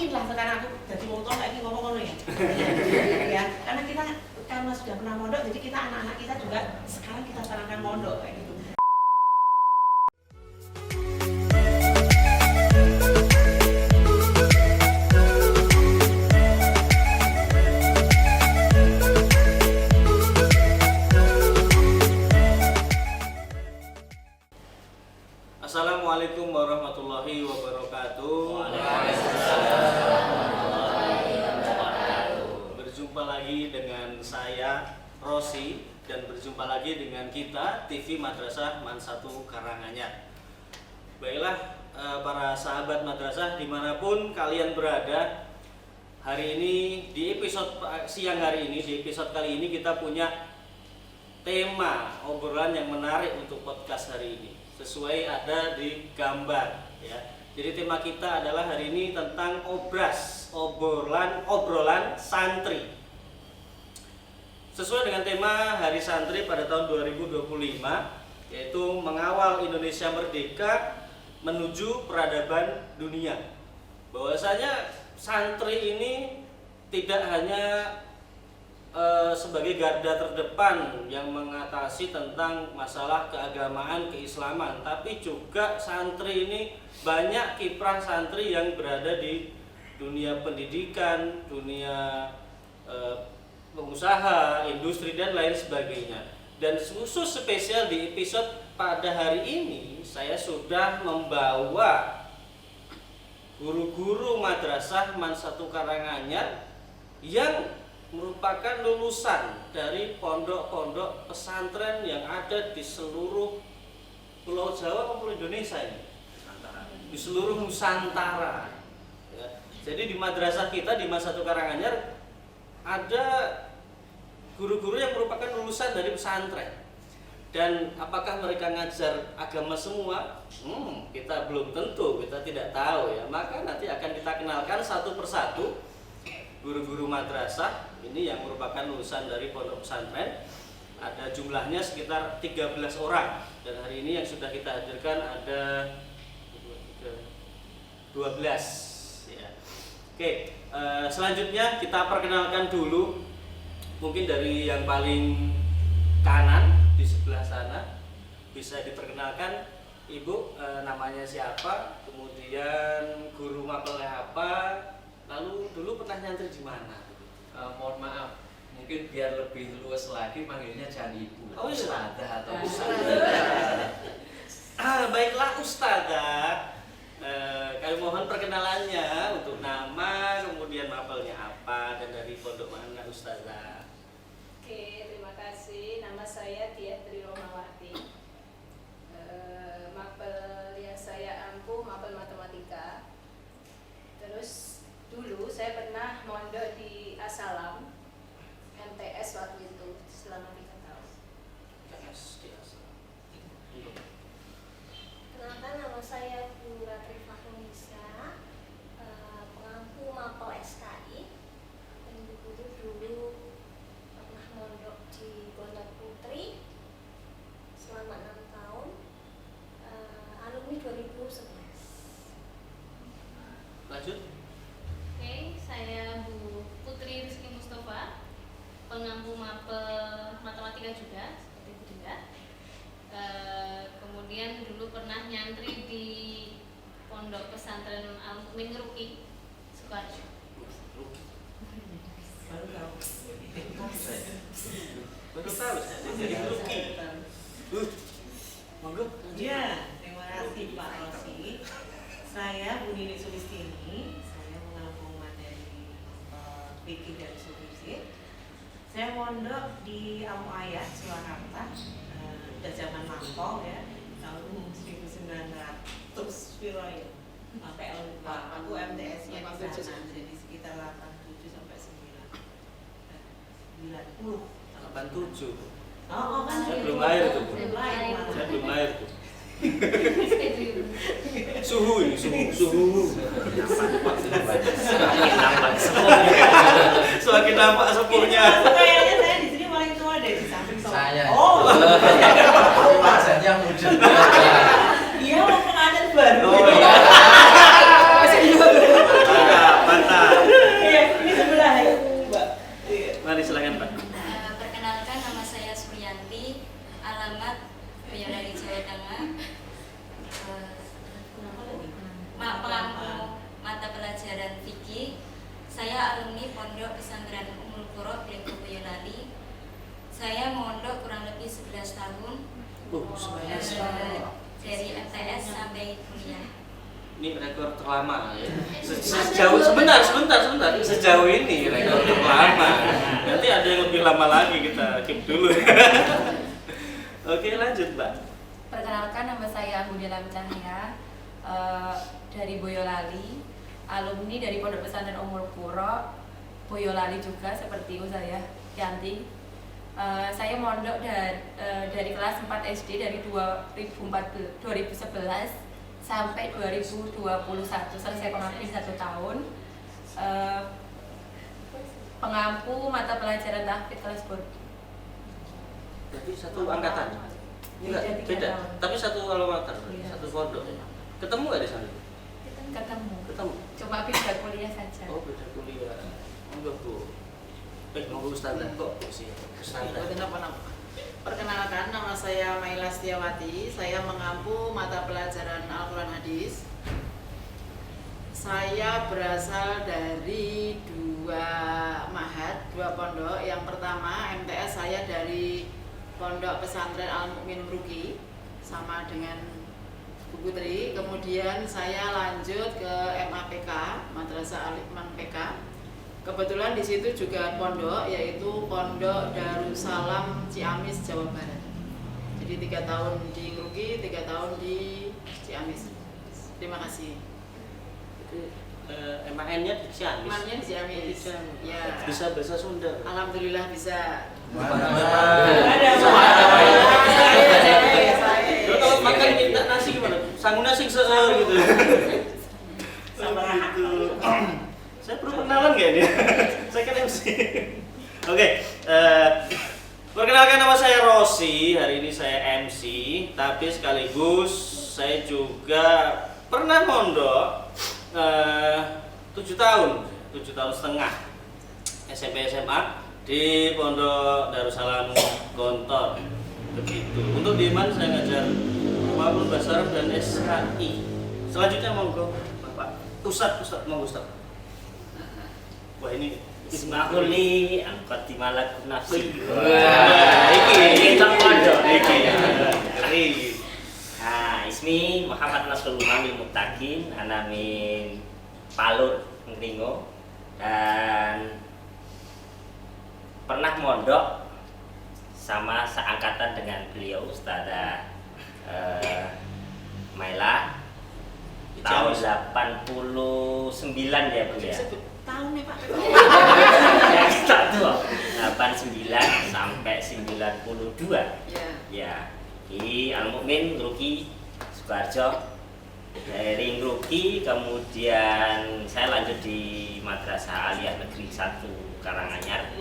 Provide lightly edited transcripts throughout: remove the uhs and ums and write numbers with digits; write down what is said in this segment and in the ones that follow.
yakin lah sekarang aku jadi wong tua saiki ngomong ngono ya. Ya, karena sudah pernah mondok, jadi kita anak-anak kita juga sekarang kita sarankan mondok kayak gitu. Assalamualaikum warahmatullahi wabarakatuh. Berjumpa lagi dengan saya Rosi dan berjumpa lagi dengan kita TV Madrasah Man 1 Karanganyar. Baiklah para sahabat madrasah dimanapun kalian berada, hari ini di episode siang hari ini, di episode kali ini kita punya tema obrolan yang menarik untuk podcast hari ini. Sesuai ada di gambar ya. Jadi tema kita adalah hari ini tentang obrolan santri. Sesuai dengan tema Hari Santri pada tahun 2025, yaitu mengawal Indonesia merdeka menuju peradaban dunia. Bahwasanya santri ini tidak hanya sebagai garda terdepan yang mengatasi tentang masalah keagamaan, keislaman, tapi juga santri ini banyak kiprah santri yang berada di dunia pendidikan, dunia pengusaha, industri dan lain sebagainya. Dan khusus spesial di episode pada hari ini saya sudah membawa guru-guru madrasah Man 1 Karanganyar yang merupakan lulusan dari pondok-pondok pesantren yang ada di seluruh Pulau Jawa maupun Indonesia ini, di seluruh Nusantara. Ya. Jadi di madrasah kita di Man 1 Karanganyar ada guru-guru yang merupakan lulusan dari pesantren. Dan apakah mereka ngajar agama semua? Kita belum tentu, kita tidak tahu ya. Maka nanti akan kita kenalkan satu persatu guru-guru madrasah ini yang merupakan lulusan dari pondok pesantren. Ada jumlahnya sekitar 13 orang dan hari ini yang sudah kita hadirkan ada 12 ya. Oke, selanjutnya kita perkenalkan dulu mungkin dari yang paling kanan di sebelah sana. Bisa diperkenalkan Ibu, namanya siapa, kemudian guru mapelnya apa, lalu dulu pernah nyantri di mana? Mohon maaf, mungkin biar lebih luas lagi panggilnya jangan ibu, oh, ustadzah atau ustadzah. Baiklah ustadzah, kami mohon perkenalannya untuk nama, kemudian mapelnya apa, dan dari pondok mana ustadzah. Oke, terima kasih. Nama saya Diah Tri Romawati. Mapel yang saya ampuh mapel matematika. Terus dulu saya pernah mondok di Asalam MTS waktu itu selama 3 tahun. Kenalkan, nama saya Bu Ratri Fahrunisa, pengampu mapel SKI, dan dulu pernah mondok di Gondang Putri selama 6 tahun, alumni 2011. Lanjut. Oke, saya Bu Putri Rizky Mustafa, pengampu mapel matematika juga seperti Bu Dinda. Kemudian dulu pernah nyantri di pondok pesantren Al-Mu'min Ruki, Sukoharjo. Baru tahu saya jadi Ruki. Monggo. Ya, terima kasih Pak Rosi. Saya Bu Nini Sulistini, saya mengampu materi fikih dan usul. Saya mondok di Amu Ayat, Surakarta, udah zaman lampau ya, tahun 1900 piro ya, PL 2. Aku MTS-nya di sana, jadi sekitar 87 sampai 90. 87. Oh kan Saya belum lahir tuh. Belum lahir. Saya belum lahir tuh. Suhu ini, suhu. Semakin nampak sepuhnya. Kayaknya saya di sini paling tua deh di samping saya. Oh. Wajahnya muda. Iya, mau pengantin baru. Oh, iya. alumni Pondok Pesantren Ummul Qura Bleko Boyolali. Saya mondok kurang lebih 11 tahun. Dari MTS sampai kuliah. Ini rekor terlama ya. Sejauh sebentar. Sejauh ini rekor terlama. Nanti ada yang lebih lama lagi, kita keep dulu. Oke, lanjut, Mbak. Perkenalkan, nama saya Anggun Delam Cahya, dari Boyolali, alumni dari Pondok Pesantren Ummul Qura Boyolali juga seperti saya Yanti. Saya mondok dari kelas 4 SD dari 2011 sampai 2021, selesai pengabdian 1 tahun. Pengampu mata pelajaran tahfidz kelas bord. Jadi satu angkatan. Enggak, beda. Tapi satu alma mater, satu pondok. Ketemu nggak di sana? Ketemu. Cuma beda kuliah saja. Oh, beda kuliah. Enggak, Bu. Nunggu Ustazah kok sih. Ustazah. Perkenalkan, nama saya Maila Setiawati. Saya mengampu mata pelajaran Al-Quran Hadis. Saya berasal dari 2 mahad, 2 pondok. Yang pertama MTS saya dari Pondok Pesantren Al-Mu'min Ruki, sama dengan Bu Putri. Kemudian saya lanjut ke MAPK, Madrasah Al-Iman PK. Kebetulan di situ juga pondok, yaitu Pondok Darussalam Ciamis, Jawa Barat. Jadi 3 tahun di Ngruki, 3 tahun di Ciamis. Terima kasih. MAN-nya di Ciamis. MAN-nya di Ciamis. Ya. Bisa bahasa Sunda. Alhamdulillah bisa. Kalau makan minta nasi gimana? Sanggup nasi seueur gitu. Gitu. Saya perlu kenalan nggak ini? Saya kan MC. Oke, perkenalkan nama saya Rossi. Hari ini saya MC, tapi sekaligus saya juga pernah mondok 7 tahun setengah SMP SMA di Pondok Darussalam Gontor. Begitu. Untuk di mana saya ngajar Maulud Basaraf dan SKI. Selanjutnya monggo Bapak Ustadz monggo Ustadz. Wah ini Ismauli angkat di malak nafsi. Wah, iki pondok iki. Keren. Nah, ismi Muhammad Nasrul Umami Muttaqin, ana min Palut Ngringo, dan pernah mondok sama seangkatan dengan beliau Ustazah Maila tahun 89 ya Bu ya. Tahun nih Pak. Ya, tak tua. 89 sampai 92. Ya. Di Al-Mu'min Ngruki Sukoharjo. Dari Ngruki kemudian saya lanjut di Madrasah Aliyah Negeri 1 Karanganyar.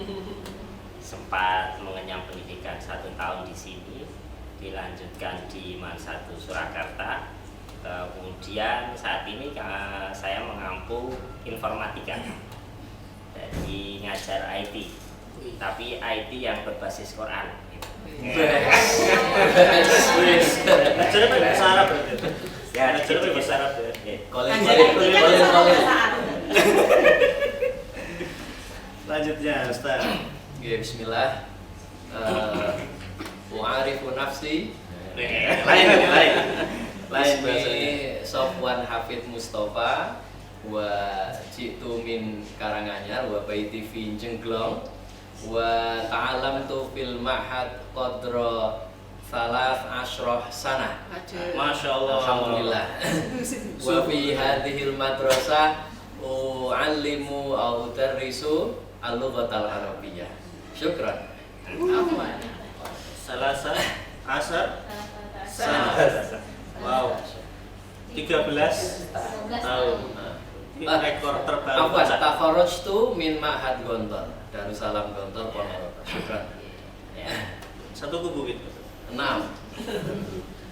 Sempat mengenyam pendidikan 1 tahun di sini, dilanjutkan di MAN 1 Surakarta. Kemudian saat ini saya mengampu informatika, jadi ngajar IT, tapi IT yang berbasis Quran. Ngajar bahasa Arab. Ya, ngajar bahasa Arab. Lanjutnya Ustaz. Oke, bismillah. Wa'arifu nafsi. Lain. Ismi Sofwan Hafid Mustafa, wa jitu min Karanganyar, wa baiti fi Jengglong, wa ta'alamtu fil ma'had qadra salas asroh sana. Masya Allah. Alhamdulillah. Wa fi hadhil madrasah u'allimu au udarrisu al-lughatal arabiyyah. Syukran. Salasa asar sana. Wow. 13 tahun. Ini rekor terbaru. Afwan, takharrajtu min Ma'had Gontor, Darussalam Gontor Ponorogo. Syukran. Ya. Satu kubu gitu. 6.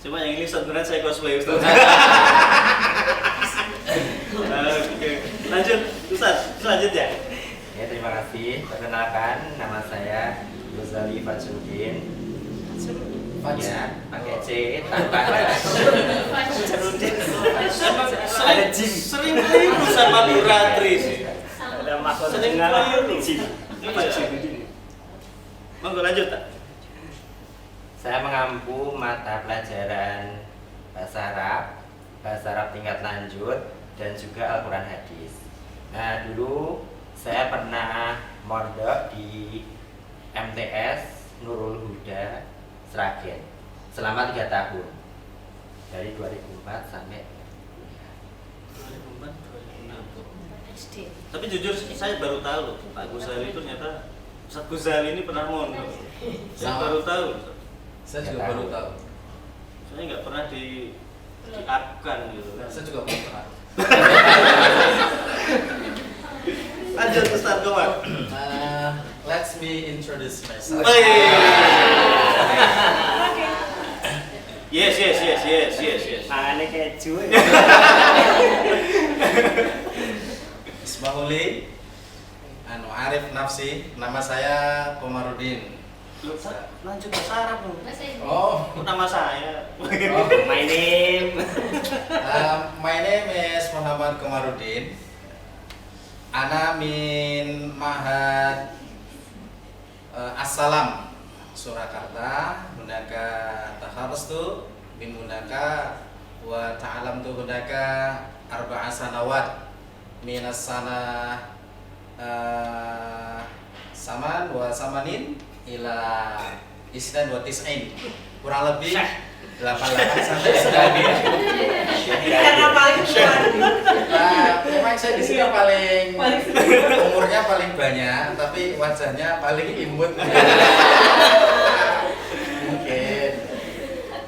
Cuma yang ini sebenarnya saya cosplay Ustaz. Oke. Lanjut Ustaz, selanjutnya. Ya, terima kasih. Perkenalkan, nama saya Ghazali Fajrudin. Ya, pakai C tanpa Sering keliru sama Buratri sih. makhluk Sering ngalah. keliru. Iya. Monggo lanjut tak? Saya mengampu mata pelajaran bahasa Arab tingkat lanjut, dan juga Al-Quran hadis. Nah, dulu saya pernah mondok di MTS Nurul Huda Sragen selama 3 tahun, dari 2004 sampai 2004, 2006. SD. Tapi jujur saya baru tahu loh, Pak Guzali itu ternyata Ustaz Guzali ini pernah mondok. Saya baru tahu. Saya juga baru tahu. Saya nggak pernah diapkan gitu. Saya juga belum pernah. Lanjut Ustaz Komar. Let me introduce myself. Yes. Mangane keju. Ismahuli, Arif Nafsi, nama saya Komarudin. Loh, lanjut bahasa Arab dong. Bahasa Inggris. Oh, Nama saya. My name. my name is Muhammad Komarudin. Ana min Mahad Assalam Surakarta. Hunaka takharustu min hunaka wa ta'alamtu hunaka arba'a sanawat minas sana saman wa samanin ila isnan wa tis'in, kurang lebih 88 sampai 9. Karena paling tua. Nah, memang saya di sini paling umurnya paling banyak, tapi wajahnya paling imut. Mungkin.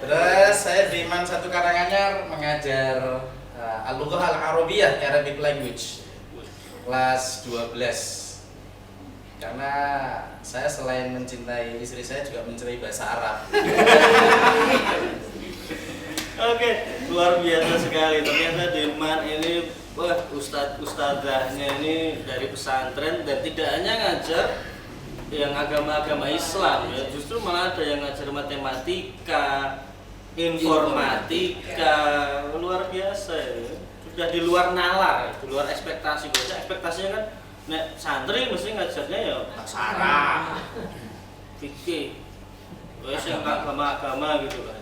Terus saya di Man 1 Karanganyar mengajar Al-Lughah Al-Arabiyah, Arabic Language, kelas 12. Karena saya selain mencintai istri saya juga mencintai bahasa Arab. Oke, luar biasa sekali. Ternyata Deman ini, wah, ustadzahnya ini dari pesantren, dan tidak hanya ngajar yang agama-agama Islam ya, justru malah ada yang ngajar matematika, informatika, luar biasa ya. Sudah di luar nalar, di luar ekspektasi. Biasa ekspektasinya kan nek santri mesti ngajarnya ya bahasa Arab, fikih, wes yang agama-agama gitu kan.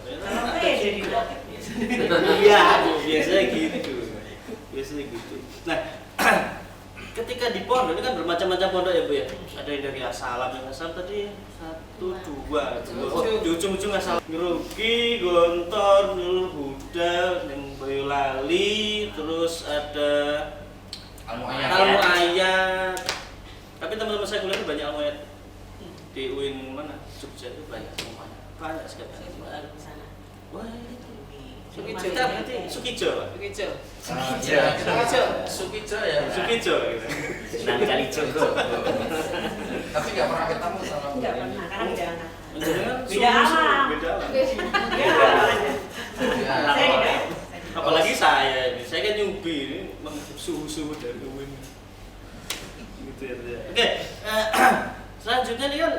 Iya, biasanya gitu. Nah, ketika di pondok ini kan bermacam-macam pondok ya Bu ya. Ada yang dari Assalam, yang Assalam tadi 1, 2, di ujung-ujung Assalam, Ngeruki, Gontor, Nurul Huda, yang Boyolali, terus ada Al-Mu'ayyad. Tapi teman-teman saya kuliah itu banyak Al-Mu'ayyad di UIN mana? Jogja itu banyak semuanya. Banyak sekali. Wah, Sukijo. Sukijo. Sukijo ya. Sukijo. Nang kali Jogo. Tapi nggak pernah ketemu sama Enggak pernah, karena beda anak. Beda alam. Beda alam. Ya. Saya tidak. Apalagi saya ini, saya kan nyubi ini suhu-suhu dari UIN. Gitu ya. Oke, selanjutnya nih kan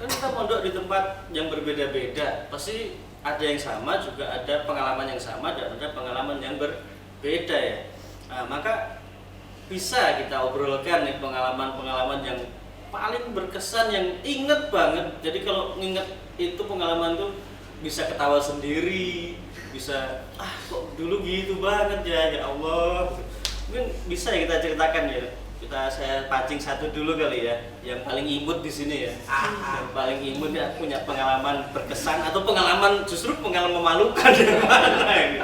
kita mondok di tempat yang berbeda-beda. Pasti ada yang sama, juga ada pengalaman yang sama, dan ada pengalaman yang berbeda ya. Nah, maka bisa kita obrolkan nih pengalaman-pengalaman yang paling berkesan, yang inget banget. Jadi kalau inget itu pengalaman tuh bisa ketawa sendiri, bisa kok dulu gitu banget ya Allah. Mungkin bisa ya kita ceritakan ya. Saya pancing satu dulu kali ya, yang paling imut di sini ya. Yang paling imut ya punya pengalaman berkesan atau justru pengalaman memalukan yang mana ini.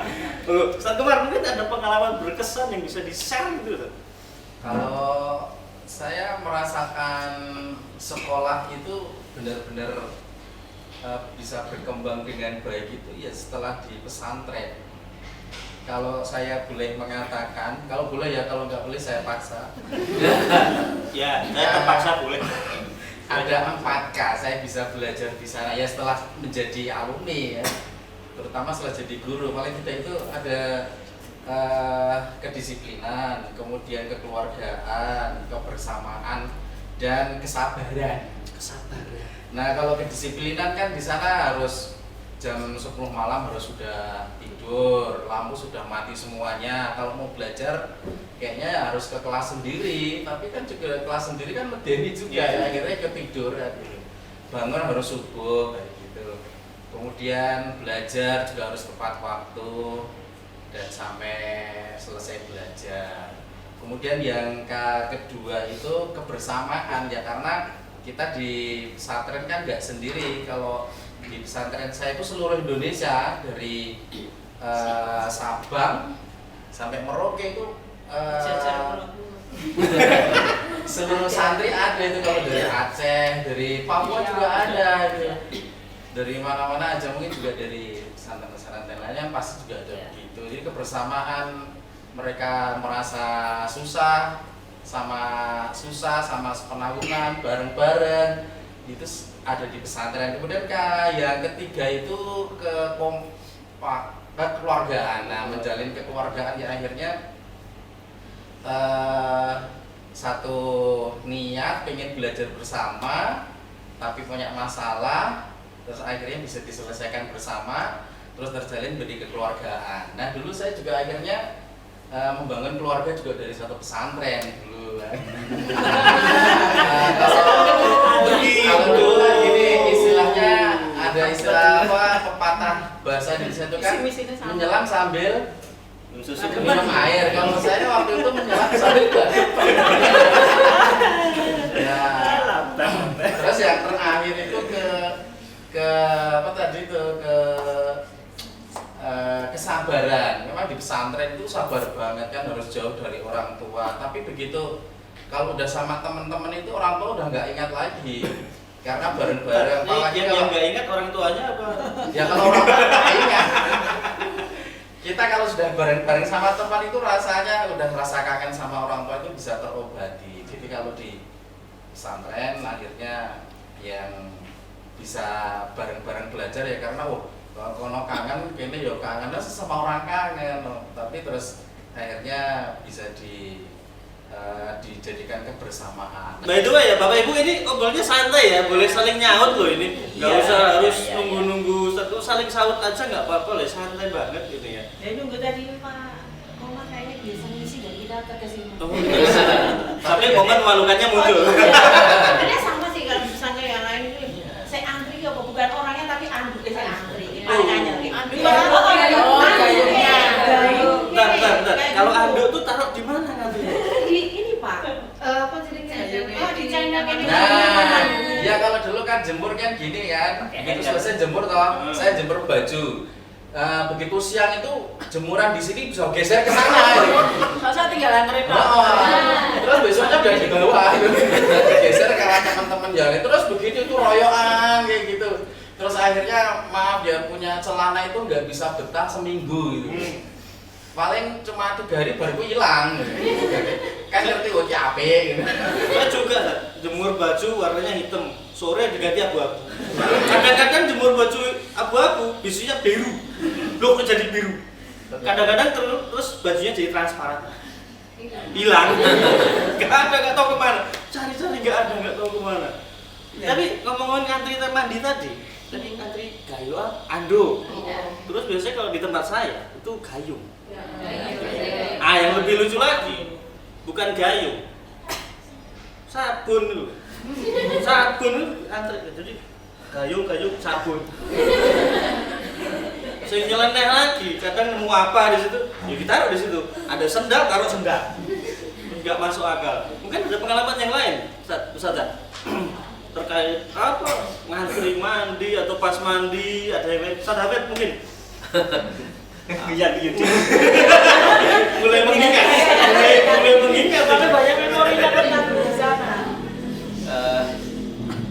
Ustaz Komar, mungkin ada pengalaman berkesan yang bisa di-share gitu. Kalau saya merasakan sekolah itu benar-benar bisa berkembang dengan baik itu ya setelah di pesantren. Kalau saya boleh mengatakan, kalau boleh ya, kalau nggak boleh saya paksa. Ya, saya terpaksa boleh. Ada 4K saya bisa belajar di sana ya setelah menjadi alumni ya, terutama setelah jadi guru. Paling tidak itu ada kedisiplinan, kemudian kekeluargaan, kebersamaan, dan kesabaran. Nah, kalau kedisiplinan kan di sana harus jam 10 malam harus sudah tidur, lampu sudah mati semuanya. Kalau mau belajar kayaknya harus ke kelas sendiri, tapi kan juga kelas sendiri kan medeni juga ya, akhirnya ketidur ya, gitu. Bangun harus subuh kayak gitu. Kemudian belajar juga harus tepat waktu dan sampai selesai belajar. Kemudian yang kedua itu kebersamaan ya, karena kita di pesantren kan nggak sendiri. Kalau di pesantren saya itu seluruh Indonesia dari Sabang sampai Merauke itu seluruh santri ada itu. Kalau dari Aceh, dari Papua juga ada gitu. Dari mana-mana aja, mungkin juga dari pesantren-pesantren lainnya pasti juga ada begitu. Jadi kebersamaan, mereka merasa susah sama sepenanggungan bareng-bareng itu ada di pesantren. Kemudian yang ketiga itu kekeluargaan. Nah, menjalin kekeluargaan ya akhirnya satu niat pengen belajar bersama tapi punya masalah, terus akhirnya bisa diselesaikan bersama, terus terjalin menjadi kekeluargaan. Nah, dulu saya juga akhirnya membangun keluarga juga dari satu pesantren dulu. Kalau dulu kan gini istilahnya, ada istilah apa, pepatah bahasa Indonesia itu kan menyelam sambil minum air. Kalau saya waktu itu menyelam sambil terus yang terakhir itu ke apa tadi itu kesabaran. Memang di pesantren itu sabar banget kan, harus jauh dari orang tua. Tapi begitu kalau udah sama teman-teman itu orang tua udah nggak ingat lagi, karena bareng-bareng. Apalagi yang nggak ingat orang tuanya apa? Ya kalau orang tua nggak ingat. Kita kalau sudah bareng-bareng sama teman itu rasanya udah ngerasa kangen sama orang tua itu bisa terobati. Jadi kalau di pesantren akhirnya yang bisa bareng-bareng belajar ya karena kalau kangen kini ya kangen sesama orang kangen, tapi terus akhirnya bisa dijadikan kebersamaan. By the way ya Bapak Ibu, ini ngobrolnya santai ya, boleh saling nyaut loh ini, nggak usah harus nunggu-nunggu satu, saling saut aja nggak apa-apa loh, santai banget gitu ya. Ya nunggu tadi Pak Komar kayaknya biasa ngisi dan kita terkesima. Tapi Komar malukannya muncul. Ini sama sih kalau pesantren yang lain itu, saya antri ya bukan orangnya tapi anduk saya antri. Bentar. Kalau anduk tuh taruh di mana nanti? Ini Pak, apa jadinya? Oh di China ini. Nah, ya kalau dulu kan jemur kan gini kan, begitu selesai jemur toh, saya jemur baju. Begitu siang itu jemuran di sini bisa geser ke sana. Masa tinggal anterin Terus besoknya udah di bawah, geser karena teman-teman jalan. Terus begitu itu royokan kayak gitu. Terus akhirnya maaf ya, punya celana itu nggak bisa betah seminggu gitu. Paling cuma 3 hari baru hilang. Kan ngerti kok capek gitu. Saya juga jemur baju warnanya hitam, sore diganti abu-abu. Kadang-kadang jemur baju abu-abu, bisunya biru. Loh kok jadi biru? Kadang-kadang terus bajunya jadi transparan. Hilang. Nggak tahu kemana. Cari-cari nggak tahu kemana. Tapi ngomongin ngantri mandi tadi ngantri gayung, ando. Terus biasanya kalau di tempat saya itu gayung. Yang lebih lucu lagi, bukan gayung, sabun loh. Sabun antri, jadi gayung sabun. Saya nyeleneh lagi, kadang nemu apa di situ, ya ditaruh di situ. Ada sendal, taruh sendal. Nggak masuk akal. Mungkin ada pengalaman yang lain, Ustaz. Terkait apa, ngantri mandi atau pas mandi, ada yang lain. Ustaz Hafid mungkin. Iya. Mulai mengingat. Tapi banyak memorinya tentang di sana.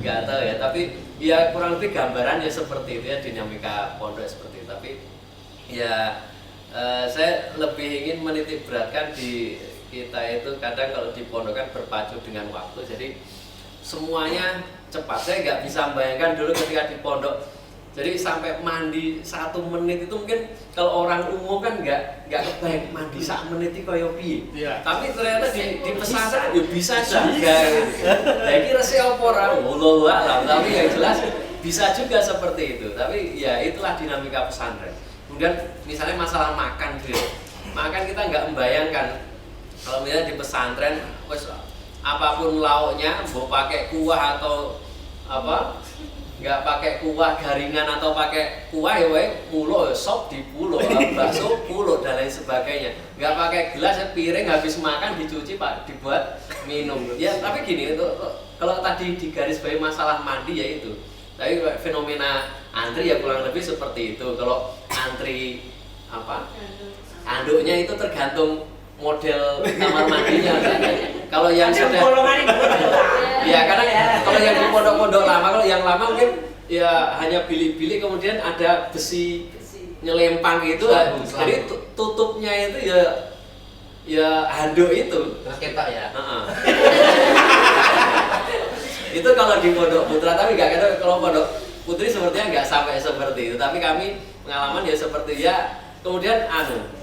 Nggak tahu ya, tapi ya kurang lebih gambaran ya seperti itu ya, dinamika pondok seperti itu. Tapi ya saya lebih ingin menitik beratkan di kita itu kadang kalau di pondok kan berpacu dengan waktu, jadi semuanya cepat. Saya nggak bisa membayangkan dulu ketika di pondok, jadi sampai mandi 1 menit itu mungkin kalau orang umum kan nggak kebayang mandi 1 menit itu kayak piye. Tapi ternyata di pesantren ya bisa juga. Nah ini resep apa orang, wallahu a'lam. Tapi yang jelas bisa juga seperti itu, tapi ya itulah dinamika pesantren. Kemudian misalnya masalah makan gitu, makan kita nggak membayangkan kalau misalnya di pesantren wes apapun lauknya mau pakai kuah atau apa, nggak pakai kuah garingan atau pakai kuah ya pulo sop di pulo, bakso pulo dan lain sebagainya, nggak pakai gelas piring habis makan dicuci pak dibuat minum ya. Tapi gini itu kalau tadi di garis bawahi masalah mandi ya itu, tapi fenomena antri ya kurang lebih seperti itu. Kalau antri apa anduknya itu tergantung model kamar mandinya. Kalau yang sudah ya karena kalau yang di pondok-pondok lama, kalau yang lama mungkin ya hanya bilik-bilik kemudian ada besi nyelempang gitu, jadi tutupnya itu ya handuk itu terus ketok ya. Itu kalau di pondok putra, tapi nggak ada. Kalau pondok putri sepertinya nggak sampai seperti itu, tapi kami pengalaman ya seperti ya. Kemudian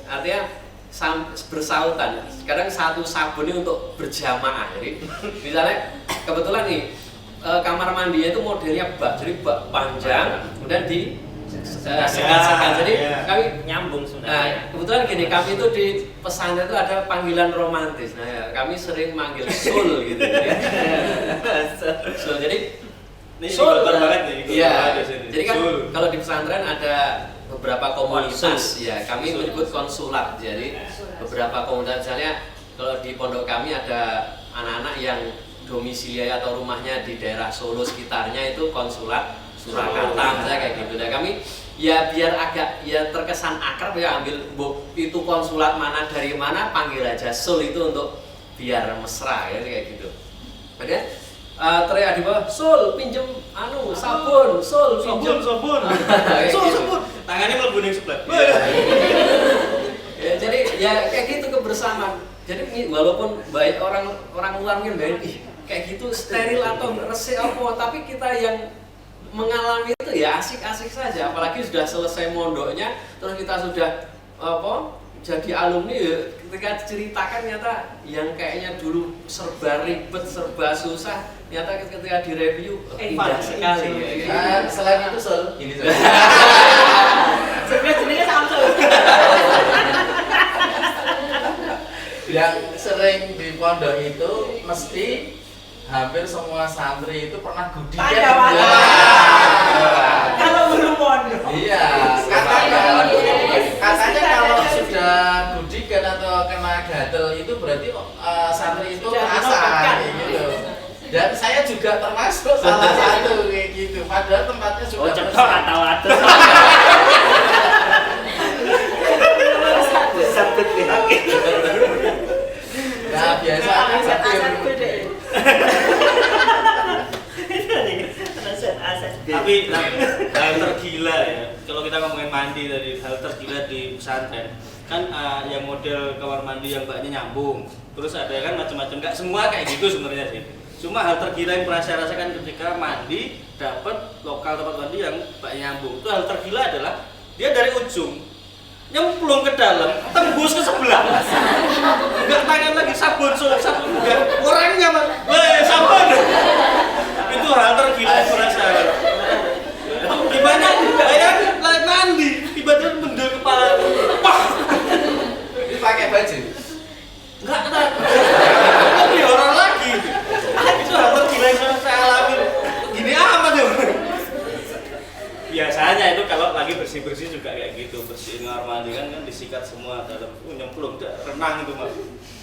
artinya bersautan. Kadang satu sabun ini untuk berjamaah. Jadi misalnya kebetulan nih kamar mandinya itu modelnya bak, jadi bak panjang, kemudian di sekat-sekat. Jadi kami nyambung sebenarnya. Kebetulan gini, kami itu di pesantren itu ada panggilan romantis. Nah, ya, kami sering manggil sul gitu. Sul. Jadi sul banget nih. Iya. Jadi kan kalau di pesantren ada beberapa komunitas, ya kami menyebut konsulat. Jadi beberapa komunitas, misalnya kalau di pondok kami ada anak-anak yang domisili atau rumahnya di daerah Solo sekitarnya itu konsulat Surakarta misalnya kayak gitu. Dan kami ya biar agak ya terkesan akrab ya ambil itu konsulat mana dari mana panggil aja sul itu untuk biar mesra ya kayak gitu. Kemudian teriak di bawah, sul pinjem sabun, sul pinjem sabun. Sul sabun. Tangannya mlebu ning sebelah. Ya, jadi ya kayak gitu kebersamaan. Jadi walaupun baik orang luar mungkin baik kayak gitu steril atau resik apa, tapi kita yang mengalami itu ya asik-asik saja. Apalagi sudah selesai mondoknya, terus kita sudah jadi alumni ya, ketika diceritakan ternyata yang kayaknya dulu serba ribet, serba susah, ternyata ketika direview indah sekali ya. Selain itu Sol, ini Sol. Sebenarnya Samsul. Yang sering di pondok itu mesti hampir semua santri itu pernah gudikan. Kalau belum pondok. Iya, katanya kalau sudah gudikan atau kena gatel itu berarti santri itu terasa gitu. Dan saya juga termasuk salah satu kayak gitu. Padahal tempatnya sudah cetok atau atus. Sabit yakin. Nah, biasanya tapi hal tergila ya, kalau kita ngomongin mandi tadi, hal tergila di pesantren kan yang model kamar mandi yang baknya nyambung, terus ada kan macam-macam, nggak semua kayak gitu sebenarnya sih. Cuma hal tergila yang pernah saya rasakan ketika mandi dapat lokal tempat mandi yang baknya nyambung, itu hal tergila adalah dia dari ujung nyemplung ke dalam, tembus ke sebelah, nggak tangan lagi sabun enggak, orangnya mas, sabun. Itu hal tergila yang pernah saya. Gimana? Bayangin lagi mandi, tiba-tiba mendel kepala, ini pakai baju. Enggak tak, lebih orang lagi. Itu hal tergila yang pernah saya alami. Gini amat ya. Biasanya itu kalau lagi bersih-bersih juga kayak gitu, bersihin kamar mandi kan disikat semua dalam nyemplung, renang itu mah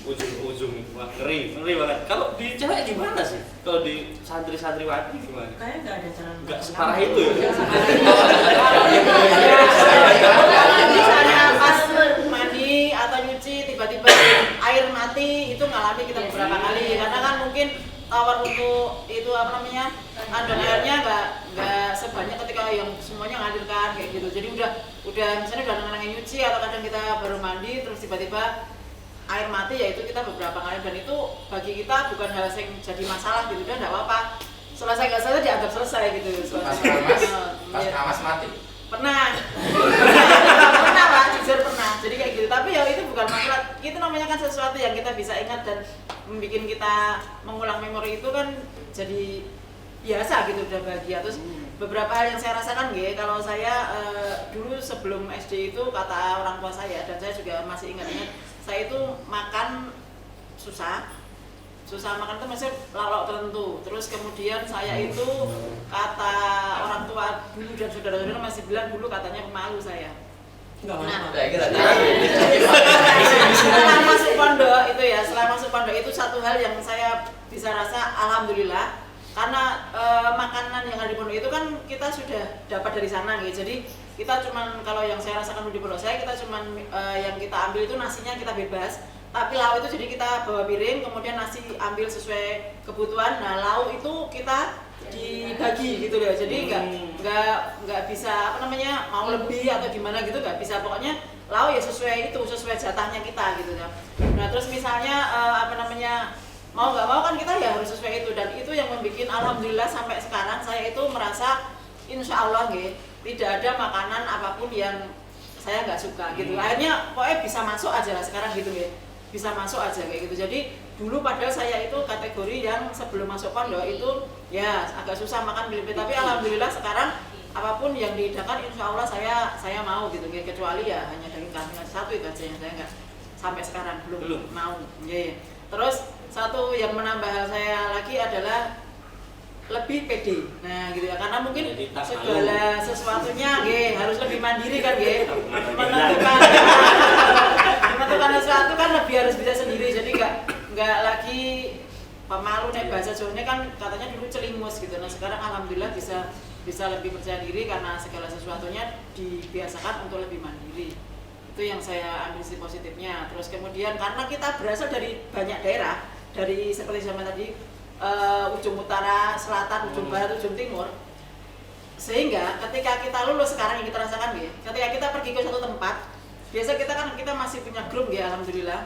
ujung-ujung, wah ngeri banget. Kalau di cewek gimana sih? Kalau di santri-santriwati gimana? Kayaknya nggak ada cara. Nggak separah itu ya? Misalnya pas mandi atau nyuci tiba-tiba air mati, itu ngalami kita beberapa kali. Karena kan mungkin tawar untuk itu andon airnya nggak sebanyak ketika yang semuanya ngadirkan kayak gitu. Jadi udah misalnya udah nenangin nyuci atau kadang kita baru mandi terus tiba-tiba air mati, ya itu kita beberapa kali, dan itu bagi kita bukan hal yang jadi masalah gitu, udah nggak apa-apa, selesai nggak selesai dianggap selesai gitu. Pas kamas mati. Pernah Pak, jujur pernah. Jadi kayak gitu, tapi ya itu bukan masalah, itu namanya kan sesuatu yang kita bisa ingat dan membuat kita mengulang memori, itu kan jadi biasa gitu, udah bahagia. Terus beberapa hal yang saya rasakan nggih, kalau saya dulu sebelum SD itu kata orang tua saya dan saya juga masih ingat-ingat, saya itu makan susah makan itu masih lalok tertentu. Terus kemudian saya itu kata orang tua dulu dan saudara-saudara masih bilang dulu katanya pemalu saya. Setelah masuk pondok itu ya, setelah masuk pondok itu satu hal yang saya bisa rasa alhamdulillah, karena makanan yang ada di pondok itu kan kita sudah dapat dari sana gitu. Jadi kita cuman, kalau yang saya rasakan di pondok saya, kita cuman yang kita ambil itu nasinya kita bebas, tapi lauk itu jadi kita bawa piring, kemudian nasi ambil sesuai kebutuhan. Nah lauk itu kita dibagi gitu loh, jadi nggak bisa apa namanya mau lebih atau gimana gitu, nggak bisa, pokoknya lauk ya sesuai jatahnya kita gitu ya. Nah terus misalnya apa namanya mau nggak mau kan kita ya harus sesuai itu, dan itu yang membuat alhamdulillah sampai sekarang saya itu merasa insya Allah tidak ada makanan apapun yang saya nggak suka gitu. Akhirnya pokoknya bisa masuk aja lah sekarang gitu ya, bisa masuk aja kayak gitu. Jadi dulu padahal saya itu kategori yang sebelum masuk pondok itu ya agak susah makan beli, tapi alhamdulillah sekarang apapun yang dihidangkan insya Allah saya mau gitu, kecuali ya hanya daging kambing satu itu aja yang saya nggak sampai sekarang belum mau. Terus satu yang menambah hal saya lagi adalah lebih pede. Nah gitu ya, karena mungkin segala sesuatunya harus lebih mandiri kan menentukan sesuatu kan lebih harus bisa sendiri, jadi nggak lagi pemalu nih, bahasa Jawanya kan katanya dulu celingus gitu. Nah sekarang alhamdulillah bisa lebih percaya diri karena segala sesuatunya dibiasakan untuk lebih mandiri. Itu yang saya ambil sisi positifnya. Terus kemudian karena kita berasal dari banyak daerah, dari seperti zaman tadi ujung utara, selatan, ujung barat, ujung timur, sehingga ketika kita lulus sekarang yang kita rasakan ketika kita pergi ke satu tempat, biasa kita masih punya grup alhamdulillah,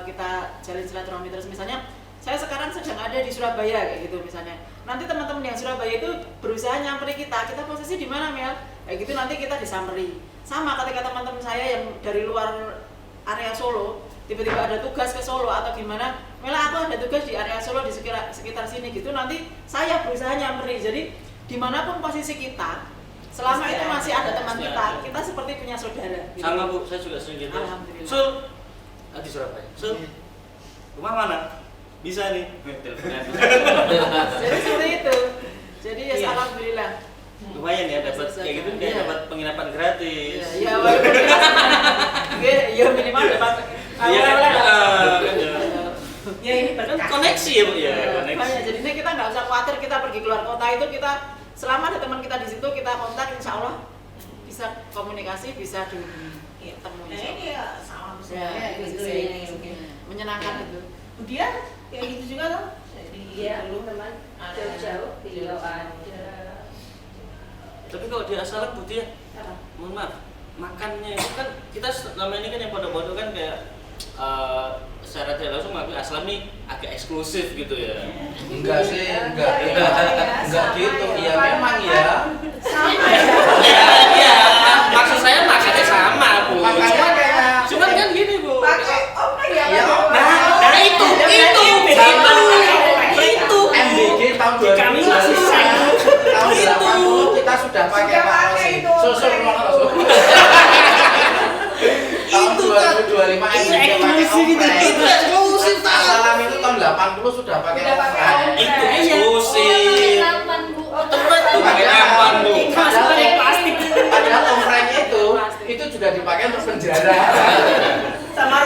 kita jalin silaturahmi terus. Misalnya saya sekarang sedang ada di Surabaya kayak gitu misalnya, nanti teman-teman yang Surabaya itu berusaha nyamperin kita posisi di mana Mel kayak gitu, nanti kita disamperi. Sama ketika teman-teman saya yang dari luar area Solo tiba-tiba ada tugas ke Solo atau gimana, Mela aku ada tugas di area Solo di sekitar sini gitu, nanti saya berusaha nyamperin. Jadi dimanapun posisi kita, selama itu masih ada teman kita seperti punya saudara gitu. Sama Bu, saya juga sering gitu. Alhamdulillah. Sul, di Surabaya. Sul, rumah mana? Bisa nih. Jadi seperti itu. Jadi ya alhamdulillah. Lumayan ya dapat kayak gitu, dia dapat penginapan gratis. Iya, walaupun ya minimal dapat. Ya ini kan koneksi ya Bu ya. Makanya jadinya kita nggak usah khawatir kita pergi keluar kota itu, kita selama ada teman kita di situ kita kontak, insya Allah bisa komunikasi, bisa ketemu. Nah ini ya sama ya, gitu menyenangkan itu. Kemudian kayak gitu juga tuh. Iya, teman jauh-jauh video ada. Tapi kalau di Asalam Putih ya, mohon maaf, makannya itu kan kita selama ini kan yang pondok-pondok kan kayak secara tidak langsung mengakui Asalam nih agak eksklusif gitu ya. Enggak sih, enggak gitu. Ya memang ya. Sama ya. Maksud saya makannya sama Bu. Cuman kan gini Bu. Nah itu. MBG tahun 2000 tahun 80 kita sudah pakai susul tahun 2025 MBG pakai eksklusif. Asalam itu tahun 80 sudah pakai itu eksklusif. Tepat tuh pakai nampan Bu. Padahal omprengnya itu juga dipakai untuk penjara sama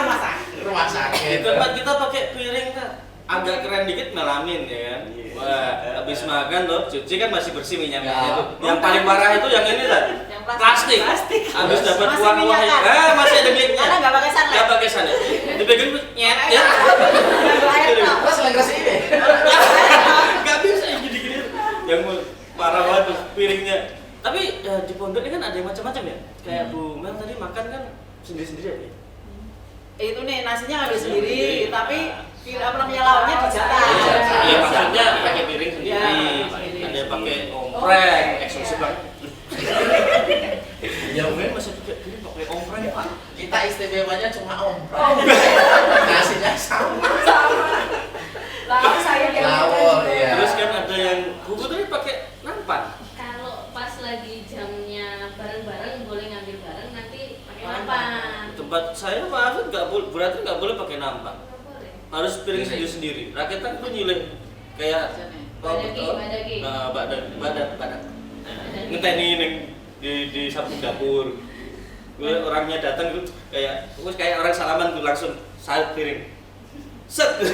rumah sakit. Di tempat kita pakai piring kan agak keren dikit melamin ya kan. Wah, habis makan loh, cuci kan masih bersih minyaknya itu. Yang paling parah itu yang ini lah. Plastik. Habis dapat uang masih ada minyaknya. Karena nggak pakai sunlight. Nggak pakai sunlight. Dipegang nyet ya. Terus lengkap sih deh. Nggak bisa gini-gini. Yang parah banget tuh piringnya. Tapi ya, di pondok ini kan ada yang macam-macam ya. Kayak Bu Mel tadi makan kan sendiri-sendiri ya. Itu nih nasinya ambil sendiri, tapi apa namanya lauknya dijatah. Iya maksudnya pakai piring sendiri. Ada yang pakai ompreng, eksklusif banget. Ya mungkin masih pakai ompreng Pak. Kita istimewanya cuma ompreng. Nasinya sama. Lalu saya Lawor, iya. Terus kan ada yang Bu tadi pakai nampan. Kalau saya Pak Afid berarti nggak boleh pakai nampak, harus piring Piring. sendiri. Rakitan itu nyilih kayak badak. Ngenteni ning di samping dapur. Gue orangnya datang itu kayak orang salaman tuh langsung salep piring. Set. Jadi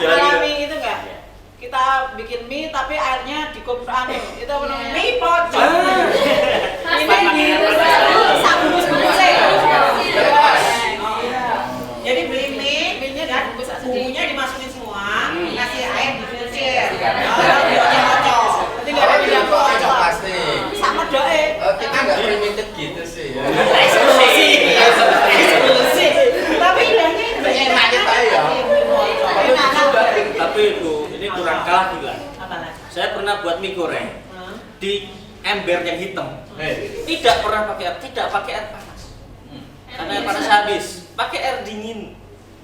Kalau jalan mie itu enggak? Kita bikin mie tapi airnya dikumpul itu apa namanya? Mie pocong. Ini sabun Jadi beli mie, Mie-nya dan dibungkus aja. bumbunya dimasukin semua, kasih air dikucir. Tinggal ada yang kocok plastik. sama doe. Kita nggak primitif gitu sih. Eksklusif. Tapi indahnya itu Enaknya saya. Tapi itu ini kurang kalah juga. Apalagi? Saya pernah buat mie goreng di ember yang hitam. Eh, Tidak pernah pakai air panas. Karena air panas habis. Pakai air dingin.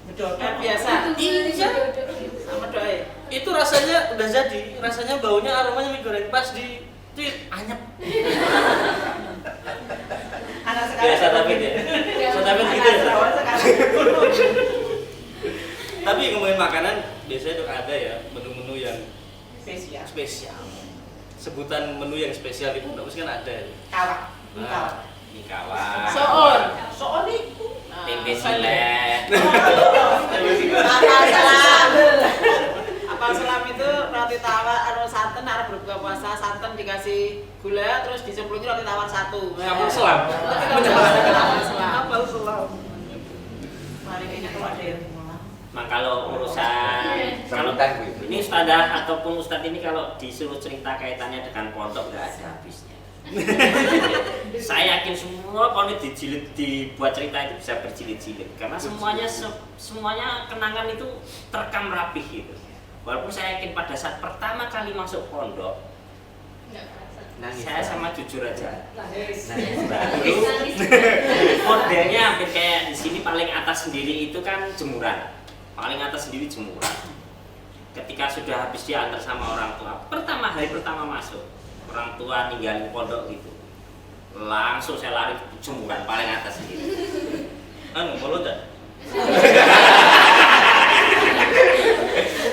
Betul. Kan biasa. Iya. Sama doe. Itu rasanya udah jadi. Rasanya baunya aromanya mie goreng pas di anyep. Anak sekarang. Biasa tapi ya. Tapi gitu ya. Tapi ngomongin makanan biasanya tuh ada ya menu-menu yang spesial. Sebutan menu yang spesial itu mesti kan ada. Kawak. Mie kawak. Soon itu. Tempe silet. Apal selam itu roti tawar anu santen arep berbuka puasa, santen dikasih gula terus dicemplungi roti tawar satu. Apal selam. Apal selam. Mari kayaknya kalau ada yang mau. Nah, kalau urusan kalau ini ustadzah ataupun ustadz ini kalau disuruh cerita kaitannya dengan pondok nggak ada habisnya. Saya yakin semua kalau dibuat cerita itu bisa berjilid-jilid karena semuanya kenangan itu terekam rapih gitu. Walaupun saya yakin pada saat pertama kali masuk pondok, saya sama jujur aja. Modelnya hampir kayak di sini paling atas sendiri itu kan jemuran. Paling atas sendiri jemuran. Ketika sudah habis diantar sama orang tua, hari pertama masuk, orang tua ninggalin pondok gitu. Langsung saya lari ke jemuran paling atas sendiri. Mau enggak?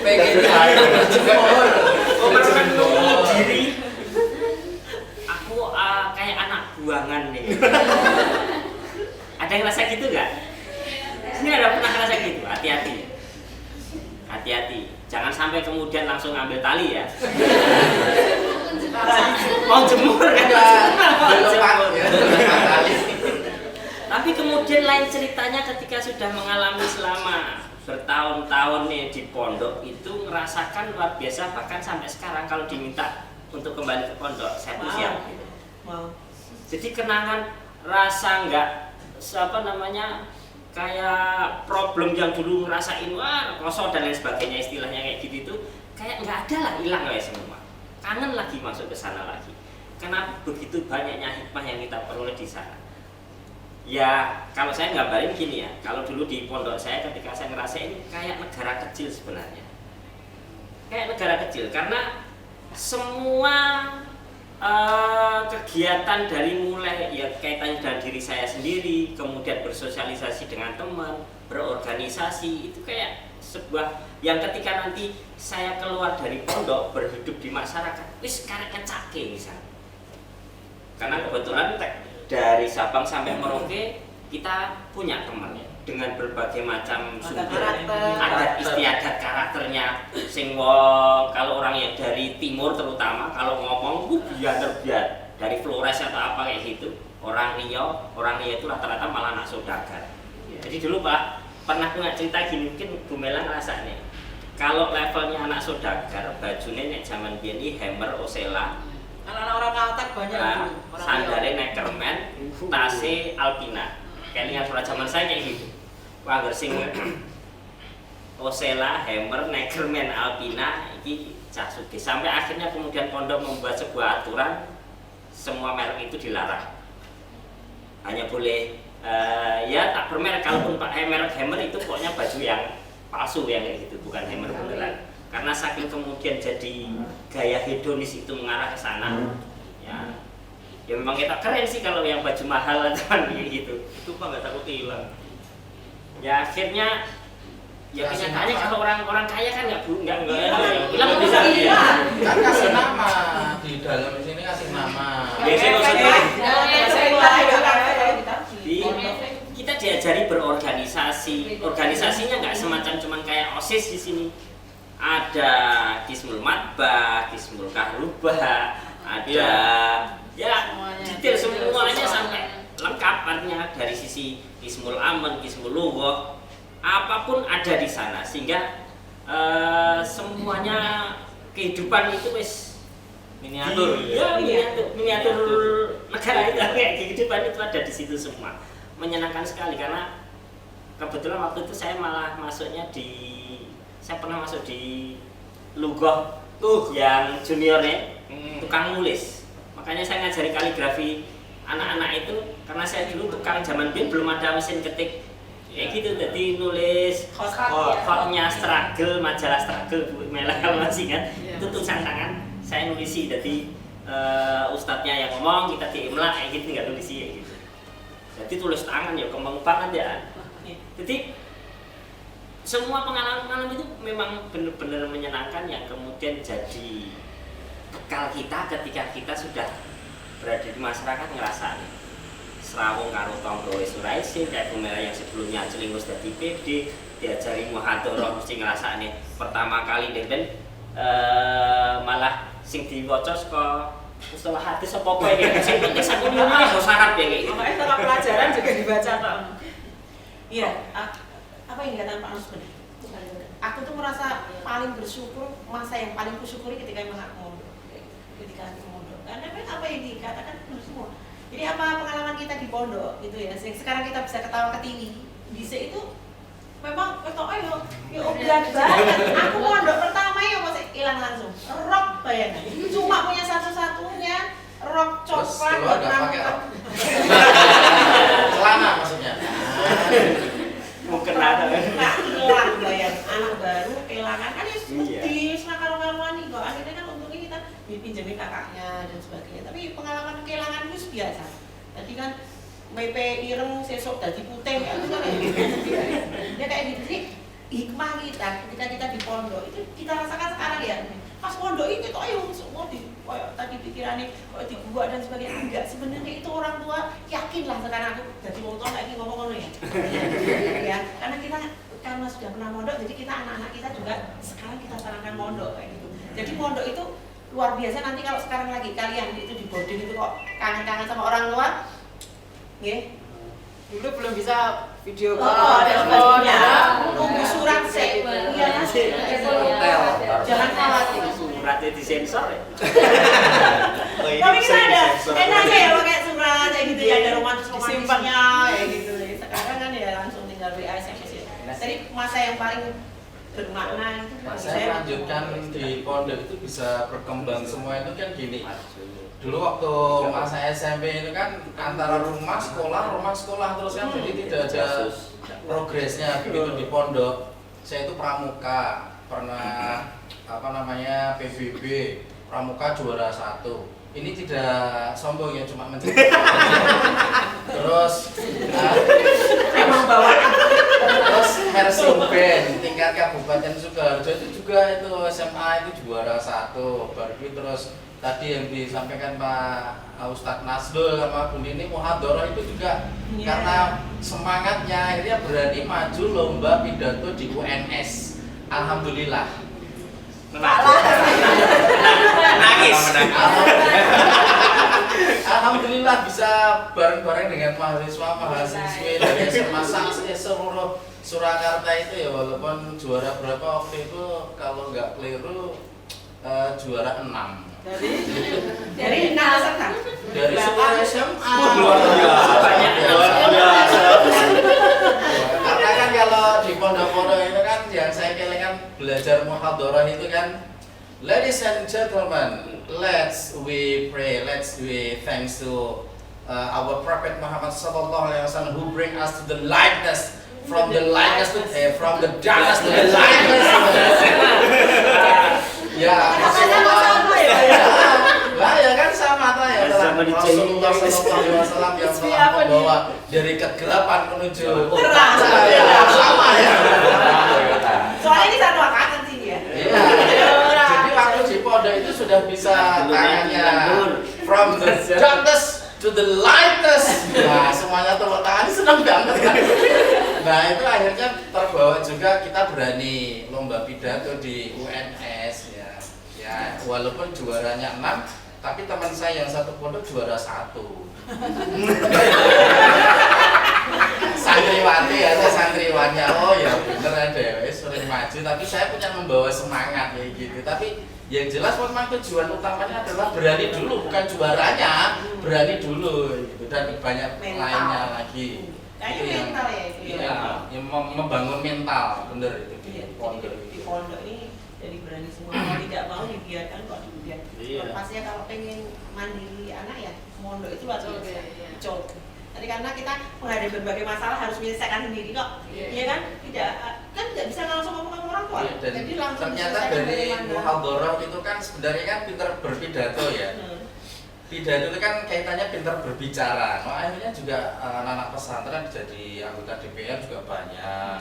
pengen jatuh berjemur. Merenung diri. Aku kayak anak buangan nih. Ada yang ngerasa gitu nggak? Ini ada pernah ngerasa gitu? Hati-hati. Hati-hati. Jangan sampai kemudian langsung ambil tali ya. Mau jemur kan? Tapi kemudian lain ceritanya ketika sudah mengalami selama bertahun-tahun nih di pondok itu ngerasakan luar biasa, bahkan sampai sekarang kalau diminta untuk kembali ke pondok saya tuh siap gitu. Jadi kenangan rasa nggak kayak problem yang dulu ngerasain wah kosong dan lain sebagainya istilahnya kayak gitu itu kayak nggak ada lah, hilang ya semua. Kangen lagi masuk ke sana lagi. Kenapa begitu banyaknya hikmah yang kita peroleh di sana? Ya kalau saya gambarin gini ya, kalau dulu di pondok saya ketika saya ngerasain kayak negara kecil sebenarnya. Kayak negara kecil karena semua kegiatan dari mulai ya kaitannya dengan diri saya sendiri, kemudian bersosialisasi dengan teman, berorganisasi itu kayak sebuah yang ketika nanti saya keluar dari pondok berhidup di masyarakat, wis karek ngecake misalnya. Karena kebetulan dari Sabang sampai Merauke kita punya teman ya dengan berbagai macam sumber adat istiadat karakternya sing kalau orang yang dari timur terutama kalau ngomong biar dari Flores atau apa kayak gitu orang Riau itu rata-rata malah anak saudagar. Jadi dulu Pak pernah punya cerita gini, mungkin Bu Mela ngerasa nih kalau levelnya anak saudagar bajunya nek zaman biyen iki Hammer Osela, anak-anak orang Kaltek banyak dulu. sandale Neckerman, tase Alpina. Kelingan surat zaman saya kayak gitu. Wah, gersing Osela, Hammer, Neckerman, Alpina iki cah sugih. Sampai akhirnya kemudian pondok membuat sebuah aturan semua merek itu dilarang. Hanya boleh ya tak bermerek, kalaupun Pak Hammer itu pokoknya baju yang palsu yang kayak gitu, bukan Hammer beneran. Karena saking kemudian jadi gaya hedonis itu mengarah ke sana. Ya memang kita keren sih kalau yang baju mahal atau kayak gitu. Itu Pak nggak takut hilang. Ya akhirnya ya Kasih kenyataannya nama. kalau orang kaya kan nggak Iya. bilang bisa Iya. Kan kasih nama di dalam sini kasih nama. Biasanya kita diajari berorganisasi. Organisasinya nggak semacam cuman kayak OSIS di sini. Ada Kismul Matbah, Kismul Kahrubah, ada ya detail semuanya sampai lengkap, artinya dari sisi Kismul Aman, Kismul Lughah, apapun ada di sana, sehingga semuanya kehidupan itu wis Miniatur. ya miniatur negara itu kayak kehidupan itu ada di situ semua. Menyenangkan sekali karena kebetulan waktu itu saya malah saya pernah masuk di Lughah yang juniornya tukang nulis. Makanya saya ngajari kaligrafi anak-anak itu karena saya dulu tukang zaman dulu belum ada mesin ketik kayak gitu, jadi nulis hotnya Struggle, majalah Struggle Bu Mela kalau masih kan itu tulisan tangan saya nulisi, jadi ustadznya yang ngomong kita diimla kayak gitu, nggak nulisi kayak gitu, jadi tulis tangan ya kembang banget ya. Jadi semua pengalaman itu memang benar-benar menyenangkan yang kemudian jadi bekal kita ketika kita sudah berada di masyarakat, ngerasain serawung karo tangga wis ora isin, kayak Bu Mela yang sebelumnya celingus dadi PD, diajari muhadharah mesti ngrasakne pertama kali dan malah sing diwaca saka mustalah hadis apa kayak sing penting sak kuliah bahasa Arab ya kayak gitu. Makanya setelah pelajaran juga dibaca Pak. Iya, apa yang dikatakan Pak Nus benar. Aku tuh merasa paling bersyukur, masa yang paling kusyukuri ketika aku mondok. Karena apa yang dikatakan benar semua. Jadi apa pengalaman kita di pondok gitu ya, sekarang kita bisa ketawa ketiwi. Bisa itu memang ketoknya ya obat banget. Aku pondok pertama ya masih hilang langsung. Rok bayangkan. Cuma punya satu-satunya rok coklat rok. Celana maksudnya. Mungkin ada. Nggak hilang bayang. Anak baru kehilangan kan ya di nakal-nakalan nih kok. Akhirnya kan untungnya kita dipinjemin kakaknya dan sebagainya. Tapi pengalaman kehilangan itu biasa. Tadi kan BP ireng sesok dadi putih kan ya kayak gitu sih. Hikmah kita ketika kita di pondok itu kita rasakan sekarang ya. Pas pondok itu kok ayo semua di tadi pikirannya kok di gua dan sebagainya, enggak, sebenarnya itu orang tua yakin lah sekarang aku jadi wong tua lagi ngomong-ngomong ya. Ya, karena kita karena sudah pernah mondok, jadi kita anak-anak kita juga sekarang kita sarankan mondok kayak gitu. Jadi mondok itu luar biasa. Nanti kalau sekarang lagi kalian itu di boarding itu kok kangen-kangen sama orang tua, nggih. Dulu belum bisa video call, telepon, tunggu surat sih. Iya, jangan khawatir. Suratnya disensor ya. Tapi kita ada enaknya ya pakai surat kayak gitu ya, ada romantisnya kayak gitu. Sekarang kan ya langsung tinggal WA SMS ya. Jadi masa yang paling bermakna itu Saya lanjutkan di pondok itu bisa berkembang semua itu kan gini. Dulu waktu masa SMP itu kan antara rumah sekolah terus kan, jadi tidak ada progresnya begitu di pondok. Saya itu pramuka, pernah PBB pramuka juara 1. Ini tidak sombong ya, cuma menceritakan. Terus emang bawaan. Terus marching band tingkat kabupaten Sukoharjo itu juga itu SMA itu juara 1. Baru terus tadi yang disampaikan Pak Ustadz Nasdul sama Bu Nini muhadharah itu juga karena semangatnya akhirnya berani maju lomba pidato di UNS. Alhamdulillah. Nangis. Alhamdulillah bisa bareng-bareng dengan mahasiswi dari SMA seluruh Surakarta itu ya, walaupun juara berapa waktu itu kalau nggak keliru juara 6. Dari peserta dari seluruh SMA. Karena kan kalau di pondok-pondok itu kan yang saya kelingan belajar muhadharah itu kan, ladies and gentlemen, let's we pray, let's we thanks to our Prophet Muhammad sallallahu alaihi wasallam who bring us to the lightness, from the lightness to from the darkness to the lightness. Ya, lah ya kan sama ta ya. Rasulullah SAW yang telah membawa dari kegelapan menuju terang. Sama ya. Soalnya ini satu angkatan sih ya. Iya. Jadi waktu di pondok itu sudah bisa tangannya from the darkness to the lightness. Nah, semuanya tepuk tangan, senang banget kan. Nah, itu akhirnya terbawa juga, kita berani lomba pidato di UNS ya. Ya, walaupun juaranya 6, tapi teman saya yang satu pondok juara 1. Santriwati ya, saya santriwannya. Oh ya bener ada, sering maju, tapi saya punya membawa semangat kayak gitu. Tapi yang jelas memang tujuan utamanya adalah berani dulu, bukan juaranya, berani dulu gitu. Dan banyak Mental. lainnya lagi. Kayaknya mental ya itu ya. Iya, yang membangun mental, bener itu di Iya, pondok. di pondok ini jadi berani semua. Kalau tidak mau dibiarkan kok dibiarkan. Iya. Lepasnya kalau pengen mandiri anak ya, mondok itu luar biasa. Iya. Coba. Tadi karena kita menghadapi berbagai masalah harus menyelesaikan sendiri kok, Iya. iya kan? Tidak bisa langsung ngomong sama orang tua. Iya, dan Jadi langsung ternyata diselesaikan dari mana. muhadharah itu kan sebenarnya kan pinter berpidato ya. Pidato itu kan kaitannya pinter berbicara. Nah, akhirnya juga anak-anak pesantren jadi anggota DPR juga banyak.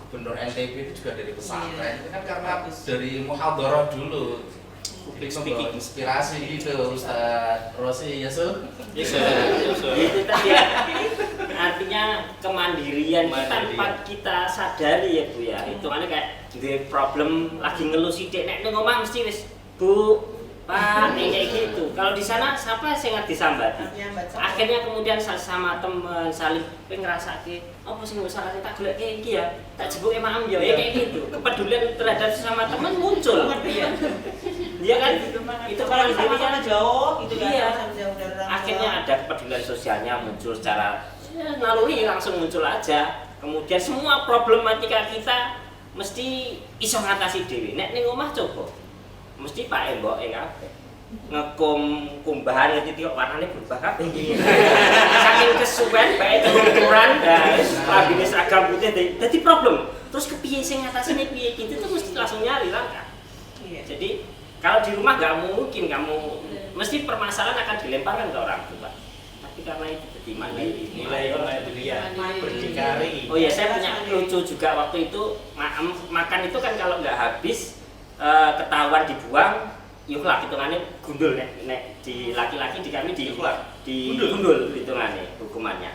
Gubernur NTB itu juga dari pesantren. Itu kan karena dari muhadharah dulu. Public speaking, inspirasi gitu, Ustaz Rosi Yesul. Itu tadi artinya kemandirian itu tanpa kita sadari ya Bu ya. Itu kan kayak di problem lagi ngeluh sidik nek nang omah mesti wis Bu, Pak, kayak gitu. Kalau di sana siapa sing ngerti sambati? Akhirnya kemudian sama teman saling ngrasake apa sing salah tak golek iki ya. Tak jebuke maem ya kayak gitu. Kepedulian terhadap sesama teman muncul. Iya kan? Itu kalau kan sama-sama jauh gitu kan. Iya. Sama-sama jauh dari orang tua. Akhirnya ada kepedulian sosialnya muncul secara naluri langsung muncul aja. Kemudian semua problematika kita mesti iso ngatasi dhewe. Nek ning omah coba. Mesti Pak emboke kabeh. Ngekum kumbahan ngerti kok warnane berubah kabeh iki. Saking kesuwen bae ukuran dan labine seragam putih dadi problem. Terus kepiye sing ngatasine piye gitu tuh mesti langsung nyari langkah. Iya. Jadi kalau di rumah nggak mungkin kamu mesti permasalahan akan dilemparkan ke orang tua. Tapi karena itu jadi Mulai itu dia berdikari. Oh ya, saya punya lucu juga waktu itu makan itu kan kalau nggak habis ketahuan dibuang, yuklah hitungannya gundul nek di laki-laki di kami di gundul hitungannya hukumannya.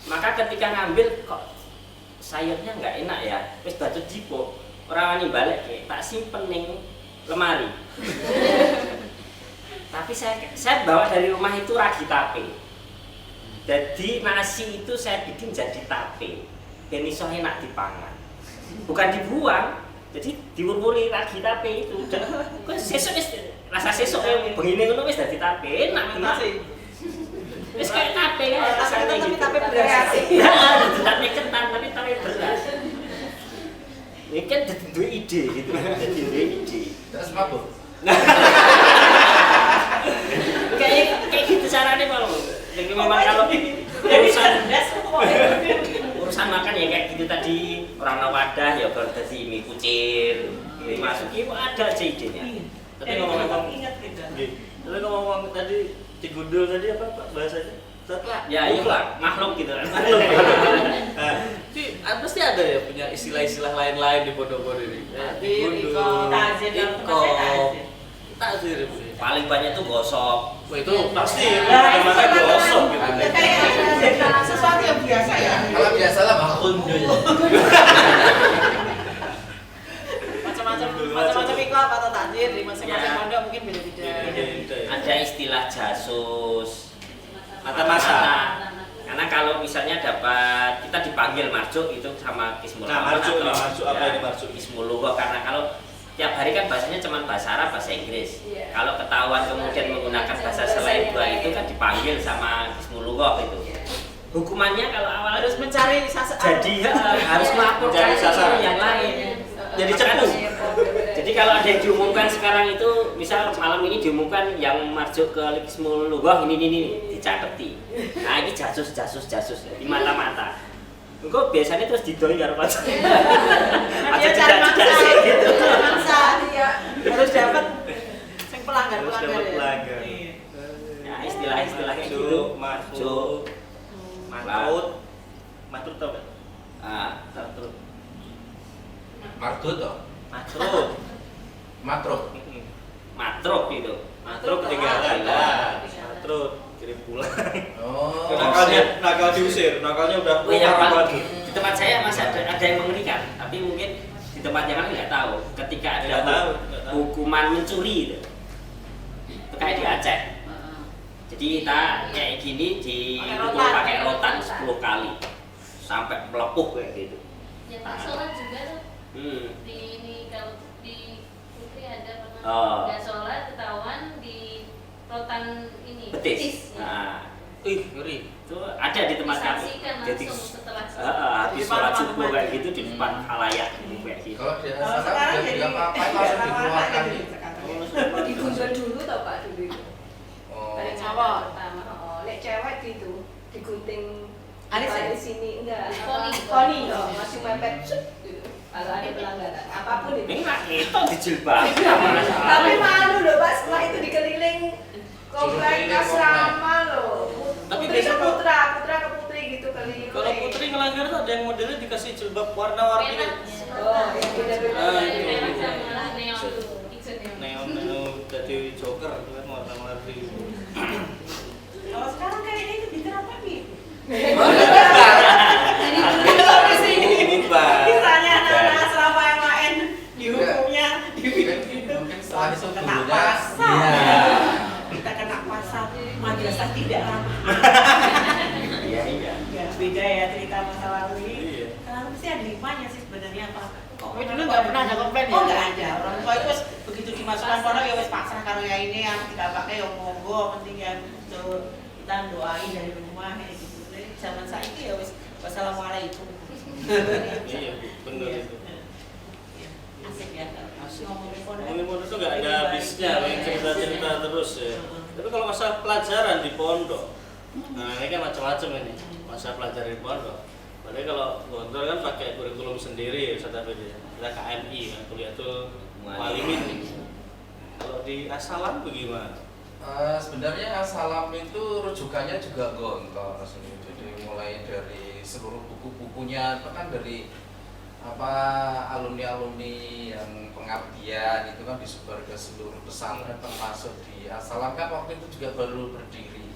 Maka ketika ngambil kok sayurnya nggak enak ya, wis batu jipo orang wani balik tak simpen ning lemari. Tapi saya bawa dari rumah itu ragi tape. Jadi nasi itu saya bikin jadi tape. Ben iso enak dipangan. Bukan dibuang. Jadi diwur-wuri ragi tape itu. Kok sesuk wis rasa sesuk begini ngono wis dadi tape enak nasi. Wis kayak tape ya rasanya gitu. Tapi beras. Tape ketan tapi tape beras. Ini kan jadi dua ide gitu. Jadi dua ide. Terus mabuk. kayak gitu caranya kalau jadi memang kalau urusan makan ya kayak gitu tadi orang wadah ya baru tadi mie kucir dimasuki ada aja idenya. Tapi ngomong-ngomong tapi ngomong tadi digundul tadi apa Pak bahasanya? Setelah ya iya makhluk gitu kan. Jadi pasti ada ya punya istilah-istilah lain-lain di pondok-pondok ini. Iko, Takzir. Paling banyak tuh gosok. Wah itu pasti. Nah, Makanya gosok gitu. kayak sesuatu yang biasa ya. Kalau biasa lah makundul. Macam-macam iklan atau takdir di masing-masing pondok mungkin beda-beda. Ada istilah jasus. Mata-mata. Karena kalau misalnya dapat kita dipanggil marjuk itu sama Kismul Nah, marjuk apa ini marjuk? Kismul Lughah karena kalau tiap hari kan bahasanya cuma bahasa Arab, bahasa Inggris. Iya. Kalau ketahuan kemudian menggunakan bahasa selain dua itu kan dipanggil sama Kismul Lughah itu. Hukumannya kalau awal Harus mencari sasaran. jadi harus melaporkan Mencari sasaran. yang lain. Jadi cepu. Jadi kalau ada yang diumumkan sekarang itu, misal malam ini diumumkan yang marjuk ke Kismul Lughah ini dicateti. Nah ini jasus di mata-mata. Engko biasanya terus didoi karo pacar. Dia cari mangsa gitu. Mangsa dia harus dapat sing pelanggar. Pelanggar. Ya istilah-istilah kayak Matruk. Matruk itu. Matruk ketinggalan. Matruk kirim pulang. Oh. Nakal diusir, nakalnya udah Oh, yang keluar. paling di tempat saya masih ada yang mengerikan, tapi mungkin di tempat yang lain nggak tahu. Ketika ada Nggak tahu. hukuman mencuri itu kayak di Aceh. Jadi kita kayak gini dipukul pakai rotan 10 kali sampai melepuh kayak gitu. Ya tak sholat juga tuh. Di ini kalau di Putri ada pernah nggak sholat ketahuan di rotan ini Betis. ya. Nah, Ngeri. itu ada di tempat kami. Disaksikan Jadi langsung setelah sholat. habis sholat subuh kayak gitu di depan khalayak kayak gitu. Kalau dia Kalau salah sekarang dia jadi bilang apa langsung dikeluarkan. Digundul dulu tau Pak dulu itu. Oh. Pada cowok pertama, lek cewek gitu digunting Alis ya? di sini enggak. Koni. Masih mepet gitu. Kalau ada pelanggaran apapun itu. Ini nggak itu dijilbab. Tapi malu loh Pak setelah itu dikeliling komplek asrama loh. Tapi Putri ke biasanya putra ke putri gitu keliling. Kalau Putri ngelanggar tuh ada yang modelnya dikasih jilbab warna-warni. Merah. Oh, yang beda-beda. Merah sama neon hijau neon. Neon jadi joker itu kan warna-warni. Kalau sekarang kayaknya itu diterapkan nih. Misalnya anak-anak asrama yang lain dihukumnya Mungkin setelah itu kena dulunya. pasal. Iya. Kita kena pasal madrasah tidak ramah. Iya iya. Ya, beda ya cerita masa lalu ini. Iya. Kalau sih ada hikmahnya sih sebenarnya apa? Tapi dulu nggak pernah ada komplain ya? Oh nggak ada. Orang tua itu wes begitu dimasukkan pondok ya wes pasrah karo ya ini yang tidak pakai yang monggo penting ya tuh kita doain dari rumah ya gitu. Jadi zaman saya itu ya wes wassalamualaikum. Iya, benar itu. Asik ya. Asik. Ngomongin pondok. Ngomongin pondok itu nggak ada habisnya, pengen cerita-cerita terus ya. Tapi kalau masa pelajaran di pondok, nah ini kan macam-macam ini masa pelajaran di pondok. Padahal kalau Gontor kan pakai kurikulum sendiri, Ustaz Abid ya. Kita KMI kan, Kuliatul Muallimin. Kalau di Asalam bagaimana? Sebenarnya Asalam itu rujukannya juga Gontor. Jadi mulai dari seluruh buku-bukunya itu kan dari apa alumni-alumni yang pengabdian itu kan disebar ke seluruh pesantren termasuk di Asalam kan waktu itu juga baru berdiri.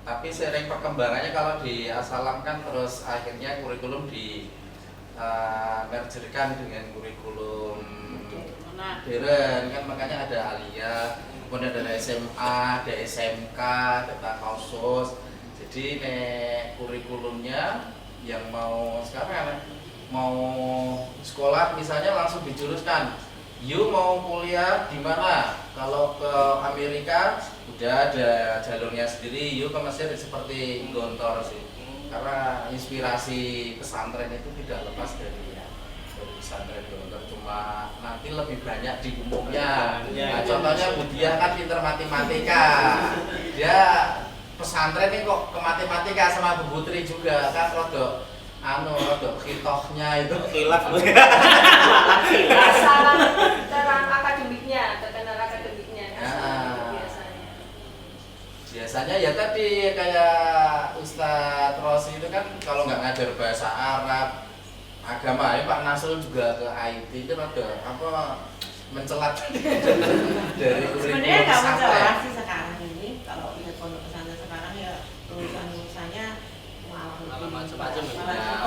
Tapi seiring perkembangannya kalau di Asalam kan terus akhirnya kurikulum di mergerkan dengan kurikulum modern kan, makanya ada aliyah, kemudian ada SMA, ada SMK, ada kausus. Jadi kurikulumnya yang mau sekarang mau sekolah misalnya langsung dijuruskan, you mau kuliah di mana? Kalau ke Amerika udah ada jalurnya sendiri, you ke Mesir seperti Gontor sih. Karena inspirasi pesantren itu tidak lepas dari pesantren Gontor, cuma nanti lebih banyak di umumnya. Nah, contohnya Budiah kan pinter matematika, dia pesantren ini kok ke matematika sama Bu Putri juga kan rodok hitohnya itu Khilaf. Cara akademiknya, tekanan akademiknya biasanya ya tadi kayak Ustadz Rosi itu kan kalau nggak ngajar bahasa Arab agama ya Pak Nasrul juga ke IT itu ada apa mencelat dari Sebenarnya kurikulum nggak pesantren. menjelaskan sih sekarang ini kalau lihat pondok pesantren sekarang ya lulusannya Malah macam-macam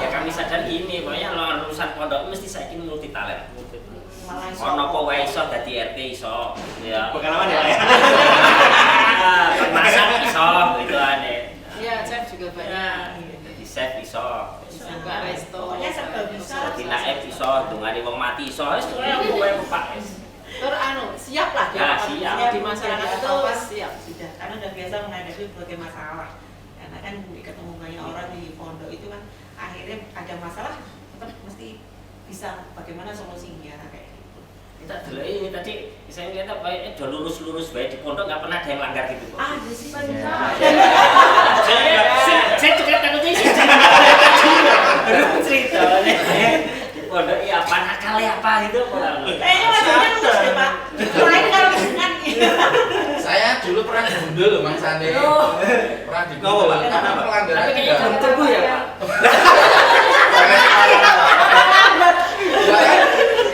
Ya kami sadar ini, pokoknya lulusan pondok mesti saya ini multi talent. malah Ono apa wae iso dadi RT iso. Ya. Pengalaman ya, Pak ya. Masak iso gitu aneh. Iya, chef juga banyak. Jadi chef iso. Buka resto. Pokoknya serba bisa. Dadi naib iso, dongani wong mati iso. Wis kowe kowe Pak. Terus siap lah Ya, dia siap. di masyarakat itu siap. Sudah, karena udah biasa menghadapi berbagai masalah. Karena kan ketemu banyak orang di pondok itu kan akhirnya ada masalah tetap mesti bisa bagaimana solusinya kayak gitu. Kita dulu ini tadi saya lihat apa udah lurus-lurus baik di pondok nggak pernah ada yang langgar gitu kok. Ada sih Pak. Saya juga takutnya sih. Baru cerita di pondok ya apa nakalnya apa gitu. Kayaknya maksudnya lulus deh Pak. Lain kalau dengan Saya dulu pernah digundul loh Mang Sandi. Pernah digundul karena pelanggaran Tapi kayaknya belum tumbuh ya Pak.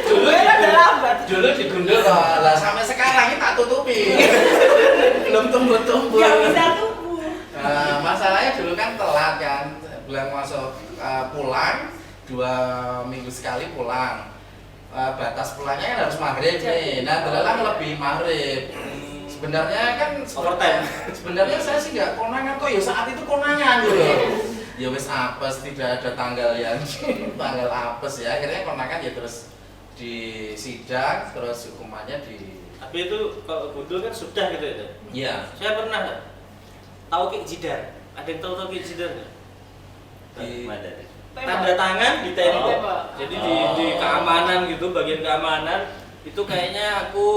dulu Dulu digundul kok, lah sampai sekarang ini tak tutupi. Belum tumbuh-tumbuh. Gak bisa tumbuh. Masalahnya dulu kan telat kan, bulan masuk pulang 2 minggu sekali pulang. Batas pulangnya kan harus maghrib nih. Nah, terlalu lebih maghrib. Sebenarnya kan sebenarnya saya sih nggak konangan kok ya saat itu konangan gitu. Ya wis apes, tidak ada tanggal yang tanggal apes ya. Akhirnya konangan ya terus disidang, terus hukumannya di. Tapi itu kalau gundul kan sudah gitu ya? Iya. Saya pernah tahu Ki Jidar. Ada yang tahu Ki Jidar nggak? Tanda tangan di tembok. Jadi di keamanan gitu, bagian keamanan itu kayaknya aku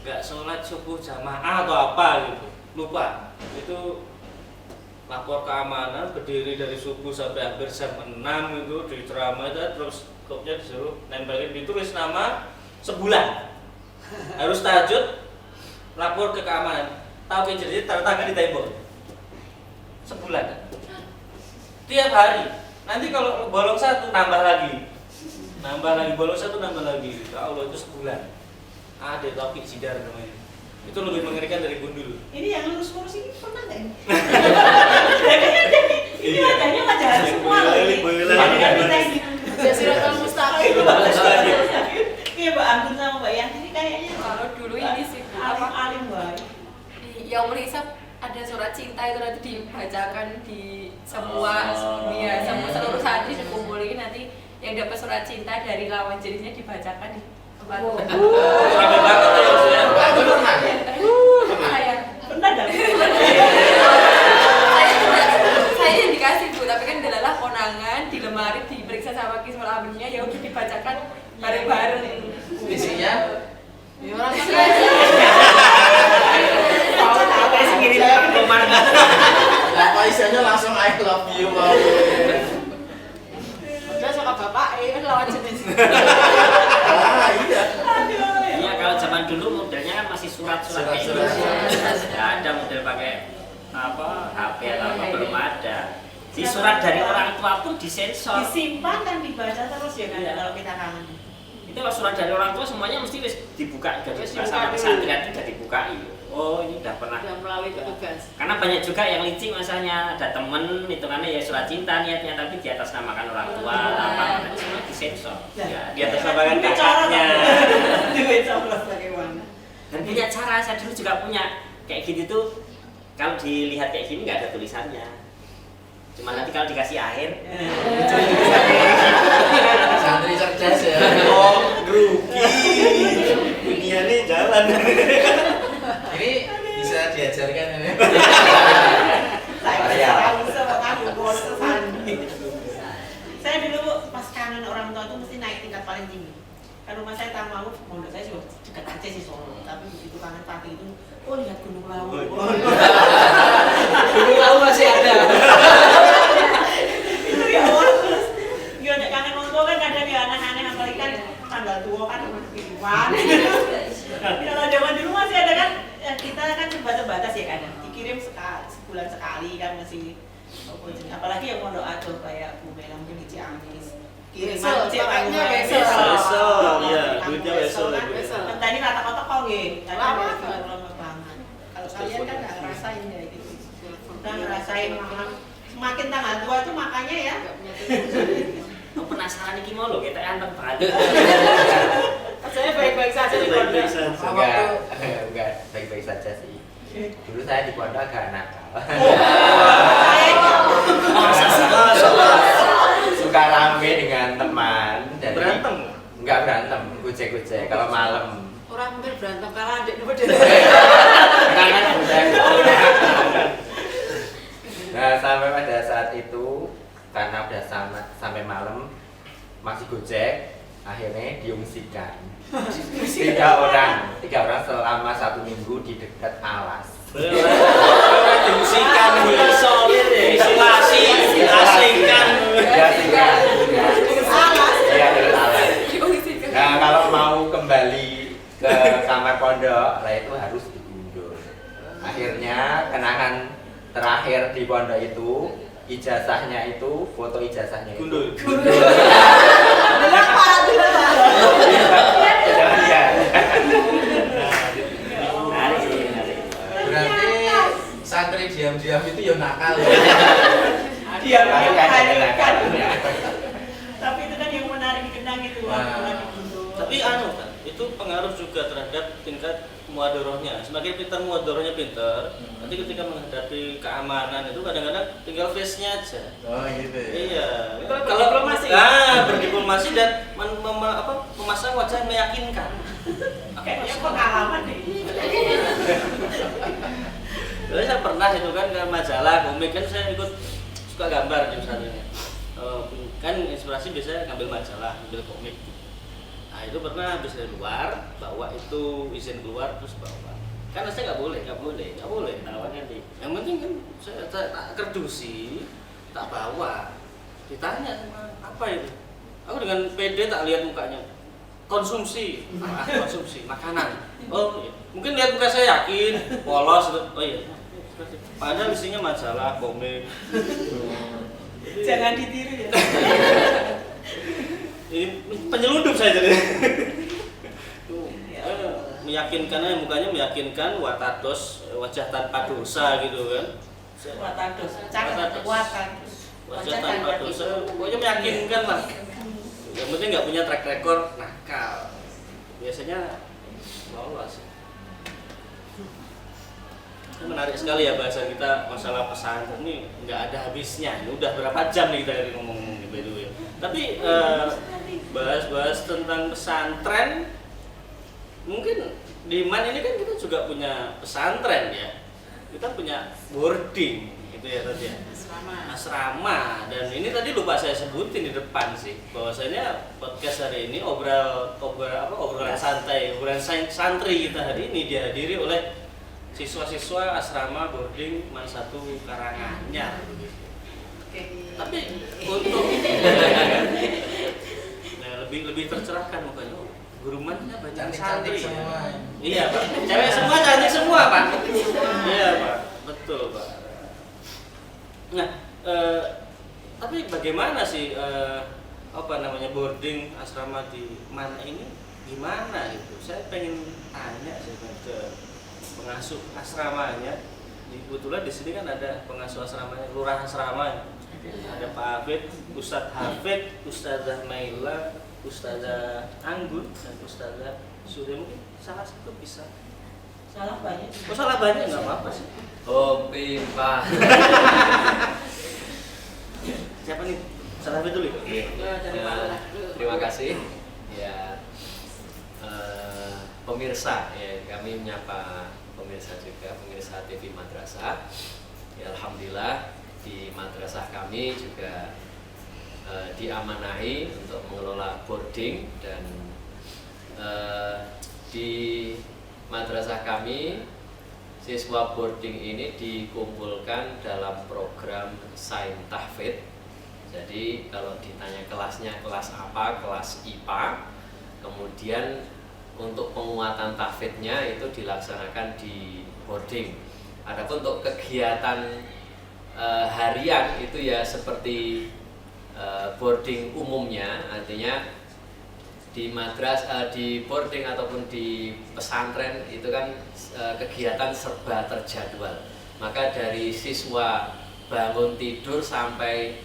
nggak sholat subuh jamaah atau apa gitu, lupa. Itu lapor keamanan, berdiri dari subuh sampai hampir jam 6 gitu di ceramah itu, terus koknya disuruh nempelin ditulis nama sebulan. Harus tahajud, lapor ke keamanan. Tahu jadi tanda tangan di tembok. Sebulan. Tiap hari. Nanti kalau bolong satu nambah lagi. Bolong satu nambah lagi. Ya Allah itu sebulan. Ada topik sidar namanya. Itu lebih mengerikan dari gundul. Ini yang lurus-lurus ini pernah nggak ini? Ini wajahnya wajah semua loh ini. Jasiratul Mustaqim. Iya Mbak Anggun sama Mbak Yanti ini kayaknya Kalau dulu ini sih alim banget. yang melisap ada surat cinta itu nanti dibacakan di semua seluruh santri dikumpulin, nanti yang dapat surat cinta dari lawan jenisnya dibacakan di tempat. Sampai banget ya saya. Saya Pernah dah. saya yang dikasih Bu, tapi kan adalah konangan di lemari diperiksa sama Kismul Aminnya, ya udah dibacakan bareng-bareng. Isinya Ya orang Apa sih ngirim kemana? apa isinya langsung I love you. udah suka bapak lawan jenis. Iya. Iya, kalau zaman dulu modelnya kan masih surat-surat kayak gitu. Nggak ada model pakai apa HP atau apa, belum ada. Di surat dari orang tua pun disensor. Disimpan dan dibaca terus ya kan Iya. kalau kita kangen. Itu kalau surat dari orang tua semuanya mesti wis dibuka, udah dibuka sama pesantren itu udah dibukai. Oh ini udah pernah. Sudah melalui petugas. Karena banyak juga yang licik masanya, ada temen hitungannya ya surat cinta niatnya, tapi di atas namakan orang tua apa semua disensor. Ya, Di atas namakan kakaknya. Duit coklat bagaimana? Dan punya cara, saya dulu juga punya kayak gitu tuh. Kalau dilihat kayak gini nggak ada tulisannya. Cuma nanti kalau dikasih air, Santri cerdas ya. Oh, grogi. Dunia nih jalan. Ini bisa diajarkan ini. Saya bisa mengaku bos sandi. Saya dulu pas kangen orang tua tuh mesti naik tingkat paling tinggi. Kan rumah saya Tamamu, pondok saya juga dekat Aceh sih Solo. Tapi begitu kangen pagi itu, oh lihat Gunung Lawu. Gunung Lawu masih ada. Itu ya Allah terus. Gimana kangen orang tua kan ada dia aneh-aneh, apalagi kan tanggal tua kan kiriman. Kalau zaman dulu masih ada kan, kita kan terbatas ya kadang dikirim sebulan sekali kan masih. Apalagi yang pondok Ajo kayak Bu Mela mungkin di Ciamis. Kiriman pakainya wesel. Iya, duitnya wesel. Entah ini kata-kata kok nggih. Lama banget. Kalau kalian kan nggak ngerasain ya gitu. Kita ngerasain malah semakin tanggal tua itu makanya ya. aku penasaran iki mau lho kita anteng banget. Saya baik-baik saja di pondok. Enggak, baik-baik saja sih. Dulu saya di pondok agak nakal. Suka rame dengan teman. Jadi Berantem? Enggak berantem, gojek-gojek kalau malam. Orang hampir berantem kalah adik nomor Kangen gojek. Nah, sampai pada saat itu karena udah sampai malam masih gojek, akhirnya diungsikan. Tiga orang selama 1 minggu di dekat alas. Diungsikan, isolir, isolasi, diasingkan. Iya, dekat alas. Nah, kalau mau kembali ke kamar pondok, lah itu harus diundur. Akhirnya kenangan terakhir di pondok itu, ijazahnya itu, foto ijazahnya itu Gundul. itu pengaruh juga terhadap tingkat muadorohnya. Semakin pintar muadorohnya pintar, nanti ketika menghadapi keamanan itu kadang-kadang tinggal face-nya aja. Oh gitu ya. Iya. Itu Kalau berdiplomasi. berdiplomasi dan memasang wajah yang meyakinkan. Kayaknya pengalaman deh. Jadi saya pernah itu kan ke majalah komik kan saya ikut suka gambar di misalnya. Kan inspirasi biasanya ngambil majalah, ngambil komik. Nah itu pernah habis dari luar bawa itu izin keluar terus bawa. Karena saya nggak boleh tawannya di. Yang penting kan saya tak kerdusi, tak bawa. Ditanya sama apa itu? Aku dengan PD tak lihat mukanya. Konsumsi makanan. Oh iya. Mungkin lihat muka saya yakin, polos. Oh iya. Padahal isinya majalah, komik. Jangan ditiru ya. Ini penyelundup saya jadi. Meyakinkan, mukanya meyakinkan, watados, wajah tanpa dosa gitu kan. Watados, wajah tanpa dosa, pokoknya meyakinkan lah. Yang penting nggak punya track record nakal. Biasanya lolos. Ini menarik sekali ya bahasa kita masalah pesantren ini nggak ada habisnya. Ini udah berapa jam nih kita ngomong by the way. Tapi bahas tentang pesantren, mungkin di MAN ini kan kita juga punya pesantren ya. Kita punya boarding gitu ya tadi ya. Asrama. Dan ini tadi lupa saya sebutin di depan sih. Bahwasanya podcast hari ini obrolan santai, obrolan santri kita hari ini dihadiri oleh siswa-siswa asrama boarding MAN 1 Karanganyar. Tapi untuk lebih tercerahkan mukanya. Guru MAN-nya banyak santri ya. Iya Pak. Cewek semua cantik semua Pak. Iya Pak. Betul Pak. Nah, tapi bagaimana sih boarding asrama di MAN ini gimana gitu? Saya pengen tanya sih ke pengasuh asramanya. Kebetulan di sini kan ada pengasuh asramanya, lurah asrama. Ada Pak Hafid, Ustadz Hafid, Ustadzah Maila, Ustadzah Anggun, dan Ustadzah Surya. Mungkin salah satu bisa. Salah banyak. Oh salah banyak nggak apa-apa sih. Oh pimpah. Siapa nih? Salah Hafid dulu. Terima kasih. Ya pemirsa ya, kami menyapa pemirsa juga, pemirsa TV Madrasah. Ya, alhamdulillah di madrasah kami juga diamanahi untuk mengelola boarding dan di madrasah kami siswa boarding ini dikumpulkan dalam program Sain Tahfidz. Jadi kalau ditanya kelasnya kelas apa, kelas IPA. Kemudian untuk penguatan tahfidznya itu dilaksanakan di boarding. Adapun untuk kegiatan harian itu ya seperti boarding umumnya, artinya di di boarding ataupun di pesantren itu kan kegiatan serba terjadwal. Maka dari siswa bangun tidur sampai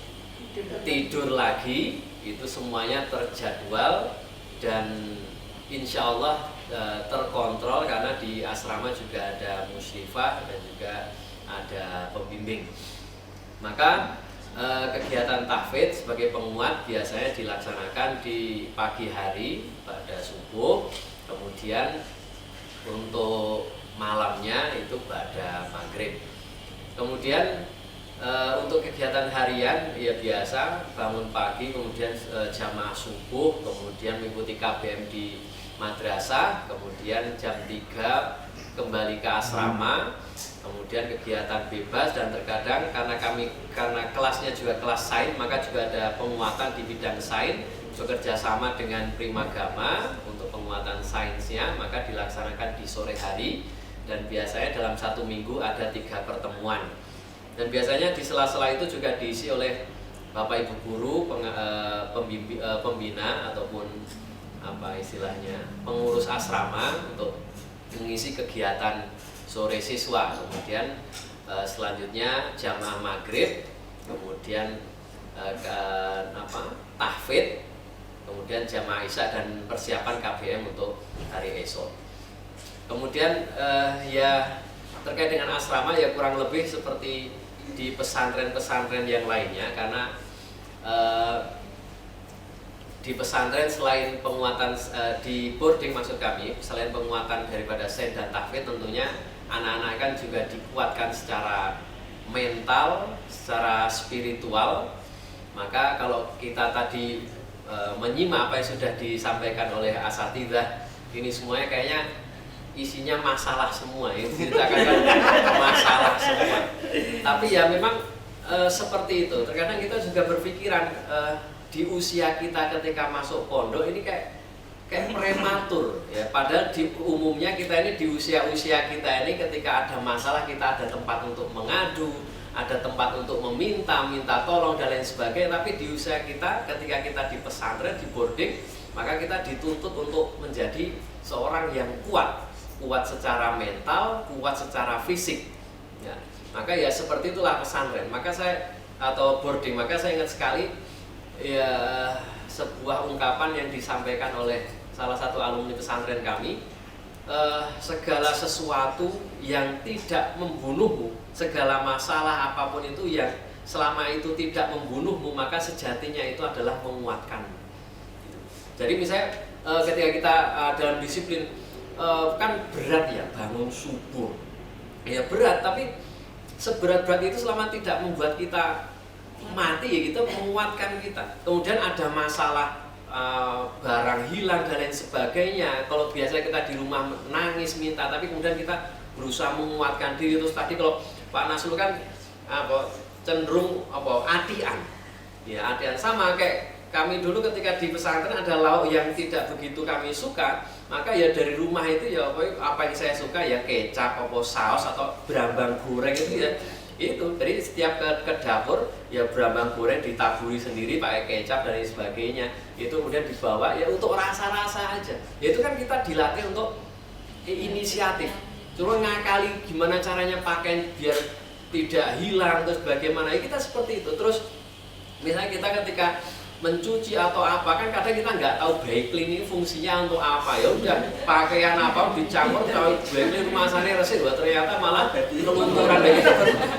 tidur lagi itu semuanya terjadwal dan insya Allah terkontrol karena di asrama juga ada musyrifah dan juga ada pembimbing. Maka kegiatan tahfidz sebagai penguat biasanya dilaksanakan di pagi hari pada subuh, kemudian untuk malamnya itu pada maghrib. Kemudian untuk kegiatan harian ya biasa bangun pagi, kemudian jamaah subuh, kemudian mengikuti KBM di madrasah, kemudian jam 3 kembali ke asrama, kemudian kegiatan bebas dan terkadang karena kelasnya juga kelas sains, maka juga ada penguatan di bidang sains bekerja sama dengan Primagama untuk penguatan sainsnya, maka dilaksanakan di sore hari dan biasanya dalam 1 minggu ada 3 pertemuan. Dan biasanya di sela-sela itu juga diisi oleh Bapak Ibu guru, pembina ataupun apa istilahnya pengurus asrama untuk mengisi kegiatan sore siswa. Kemudian selanjutnya jamaah maghrib, kemudian tahfidz, kemudian jamaah isya dan persiapan KBM untuk Kemudian ya terkait dengan asrama ya kurang lebih seperti di pesantren-pesantren yang lainnya, karena di pesantren selain penguatan di boarding maksud kami, selain penguatan daripada sain dan tahfidz, tentunya anak-anak kan juga dikuatkan secara mental, secara spiritual. Maka kalau kita tadi menyimak apa yang sudah disampaikan oleh asatidzah, ini semuanya kayaknya isinya masalah semua, yang diceritakan kan masalah semua. Tapi ya memang seperti itu. Terkadang kita juga berpikiran di usia kita ketika masuk pondok ini kayak prematur ya. Padahal di umumnya kita ini di usia-usia kita ini ketika ada masalah kita ada tempat untuk mengadu, ada tempat untuk minta tolong dan lain sebagainya. Tapi di usia kita ketika kita di pesantren, di boarding, maka kita dituntut untuk menjadi seorang yang kuat secara mental, kuat secara fisik ya. Maka ya seperti itulah pesantren. Maka saya atau boarding, maka saya ingat sekali ya sebuah ungkapan yang disampaikan oleh salah satu alumni pesantren kami, segala sesuatu yang tidak membunuhmu, segala masalah apapun itu yang selama itu tidak membunuhmu, maka sejatinya itu adalah menguatkanmu. Jadi misalnya ketika kita dalam disiplin kan berat ya bangun subuh, ya berat, tapi seberat-berat itu selama tidak membuat kita mati ya kita menguatkan kita. Kemudian ada masalah barang hilang dan lain sebagainya. Kalau biasa kita di rumah nangis minta, tapi kemudian kita berusaha menguatkan diri. Terus tadi kalau Pak Nasrul kan cenderung adian, ya adian sama kayak kami dulu ketika di pesantren ada lauk yang tidak begitu kami suka, maka ya dari rumah itu ya apa yang saya suka ya kecap, saus atau berambang goreng itu ya. Itu jadi setiap ke dapur ya berambang goreng ditaburi sendiri pakai kecap dan lain sebagainya, itu kemudian dibawa ya untuk rasa-rasa aja ya. Itu kan kita dilatih untuk inisiatif, cuma ngakali gimana caranya pakai biar tidak hilang terus bagaimana ya, kita seperti itu. Terus misalnya kita ketika mencuci atau apa, kan kadang kita nggak tahu dry clean ini fungsinya untuk apa. Ya udah pakaian apa dicampur kalau dry clean rumah sana resik, wah ternyata malah kelunturan lagi.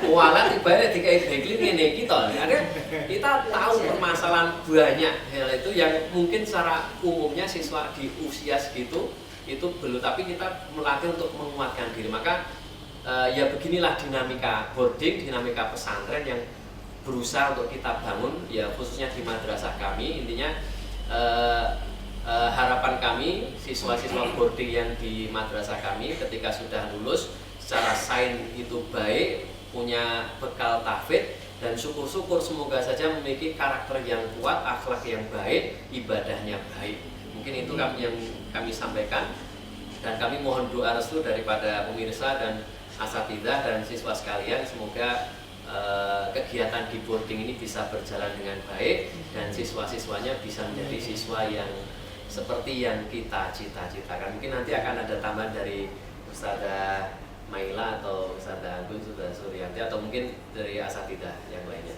Walat ibaratnya dikai dry clean ini kita tahu permasalahan banyak hal itu yang mungkin secara umumnya siswa di usia segitu itu belum, tapi kita melatih untuk menguatkan diri. Maka ya beginilah dinamika boarding, dinamika pesantren yang berusaha untuk kita bangun ya, khususnya di madrasah kami. Intinya harapan kami siswa-siswa boarding yang di madrasah kami ketika sudah lulus secara sain itu baik, punya bekal tahfidz, dan syukur-syukur semoga saja memiliki karakter yang kuat, akhlak yang baik, ibadahnya baik. Mungkin itu yang kami sampaikan, dan kami mohon doa restu daripada pemirsa dan asatidzah dan siswa sekalian, semoga kegiatan di boarding ini bisa berjalan dengan baik dan siswa-siswanya bisa menjadi siswa yang seperti yang kita cita-citakan. Mungkin nanti akan ada tambahan dari Ustadzah Maila atau Ustadzah Anggun, Ustadzah Suryanti, atau mungkin dari asatidzah yang lainnya.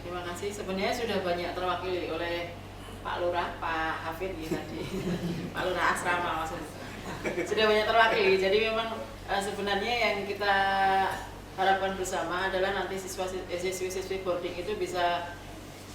Terima kasih. Sebenarnya sudah banyak terwakili oleh Pak Lurah, Pak Hafid tadi, Pak Lurah asrama maksudnya. Sudah banyak terwakili. Jadi memang sebenarnya yang kita harapkan bersama adalah nanti siswi-siswi boarding itu bisa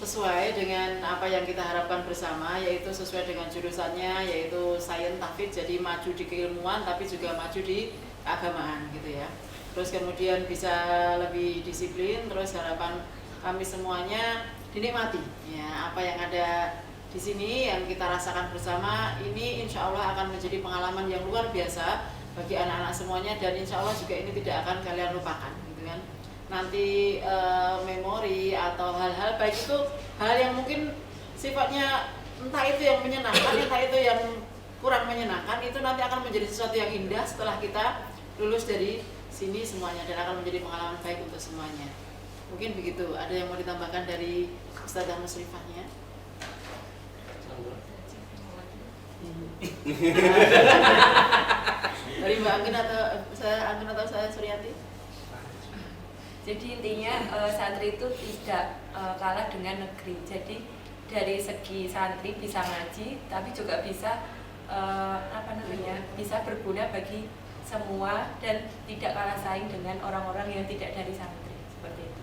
sesuai dengan apa yang kita harapkan bersama, yaitu sesuai dengan jurusannya, yaitu sains tahfidz, jadi maju di keilmuan tapi juga maju di keagamaan gitu ya. Terus kemudian bisa lebih disiplin. Terus harapan kami semuanya dinikmati ya, apa yang ada di sini yang kita rasakan bersama ini insya Allah akan menjadi pengalaman yang luar biasa bagi anak-anak semuanya, dan insya Allah juga ini tidak akan kalian lupakan gitu kan. Nanti memori atau hal-hal baik itu hal yang mungkin sifatnya entah itu yang menyenangkan, entah itu yang kurang menyenangkan, itu nanti akan menjadi sesuatu yang indah setelah kita lulus dari sini semuanya, dan akan menjadi pengalaman baik untuk semuanya. Mungkin begitu. Ada yang mau ditambahkan dari Ustadzah Musrifahnya? Dari Mbak Anggun atau saya Suryanti? Jadi intinya santri itu tidak kalah dengan negeri. Jadi dari segi santri bisa ngaji, tapi juga bisa bisa berguna bagi semua dan tidak kalah saing dengan orang-orang yang tidak dari santri seperti itu.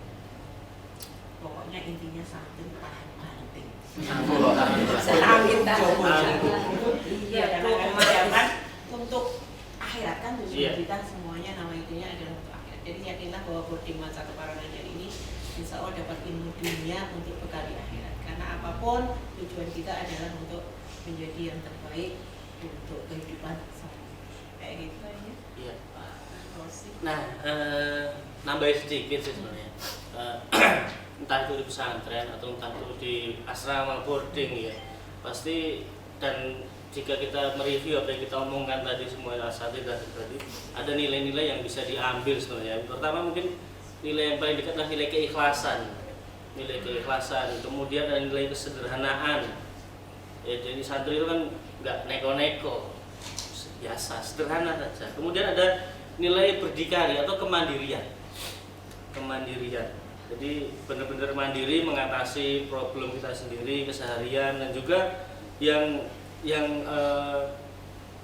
Pokoknya intinya santri tahan banting. Amin. Iya, karena kemarin untuk akhirat kan tujuan Iya. kita semuanya nama intinya adalah untuk akhirat. Jadi yakinlah bahwa boarding satu Karanganyar ini insya Allah dapat ilmu dunia untuk bekal di akhirat. Karena apapun tujuan kita adalah untuk menjadi yang terbaik untuk kehidupan selanjutnya. Kayak gitu aja. Iya. Rosi. Nah, nambahin sedikit sih sebenarnya. Entah itu di pesantren atau entah itu di asrama boarding ya, pasti. Dan jika kita mereview apa yang kita omongkan tadi semua asatidz tadi, ada nilai-nilai yang bisa diambil sebenarnya. Pertama mungkin nilai yang paling dekat adalah nilai keikhlasan, kemudian ada nilai kesederhanaan. Ya, jadi santri itu kan nggak neko-neko, biasa, sederhana saja. Kemudian ada nilai berdikari atau kemandirian. Jadi benar-benar mandiri mengatasi problem kita sendiri keseharian, dan juga yang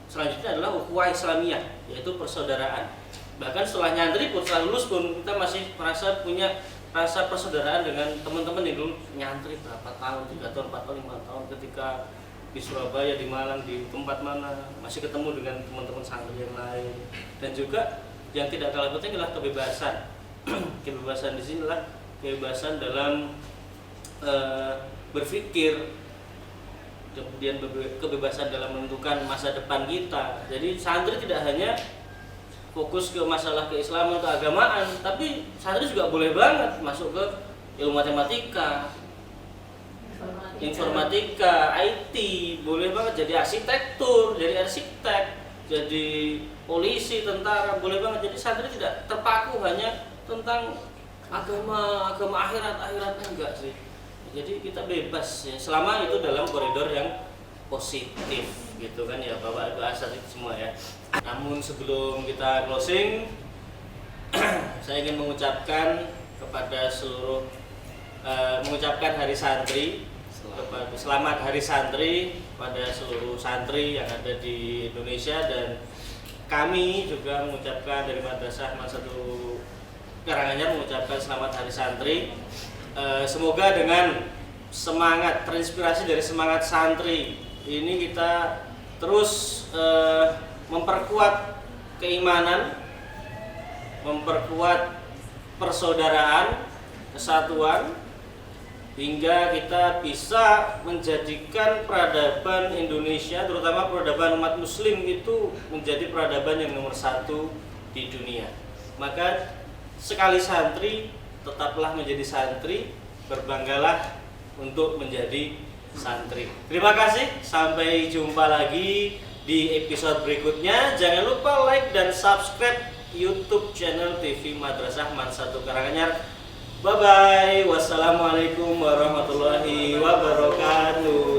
selanjutnya adalah ukhuwah Islamiyah, yaitu persaudaraan. Bahkan setelah nyantri pun, setelah lulus pun kita masih merasa punya rasa persaudaraan dengan teman-teman yang dulu nyantri berapa tahun, 3 tahun, 4 tahun, 5 tahun, ketika di Surabaya, di Malang, di tempat mana masih ketemu dengan teman-teman santri yang lain. Dan juga yang tidak kalah penting adalah kebebasan. Kebebasan di sini adalah kebebasan dalam berpikir, kemudian kebebasan dalam menentukan masa depan kita. Jadi santri tidak hanya fokus ke masalah keislaman atau keagamaan, tapi santri juga boleh banget masuk ke ilmu matematika, informatika, IT, boleh banget jadi arsitektur, jadi arsitek, jadi polisi, tentara, boleh banget. Jadi santri tidak terpaku hanya tentang agama akhirat enggak sih. Jadi kita bebas ya, selama itu dalam koridor yang positif gitu kan ya Bapak Ibu asatidz semua ya. Namun sebelum kita closing saya ingin mengucapkan kepada seluruh mengucapkan Hari Santri, selamat Hari Santri pada seluruh santri yang ada di Indonesia, dan kami juga mengucapkan dari Madrasah Man 1 Karanganyar mengucapkan selamat Hari Santri. Semoga dengan semangat, terinspirasi dari semangat santri ini kita terus memperkuat keimanan, memperkuat persaudaraan, kesatuan, hingga kita bisa menjadikan peradaban Indonesia, terutama peradaban umat muslim itu menjadi peradaban yang nomor 1 di dunia. Maka sekali santri, tetaplah menjadi santri, berbanggalah untuk menjadi santri. Terima kasih, sampai jumpa lagi di episode berikutnya. Jangan lupa like dan subscribe YouTube channel TV Madrasah Man 1 Karanganyar. Bye bye. Wassalamualaikum warahmatullahi wabarakatuh.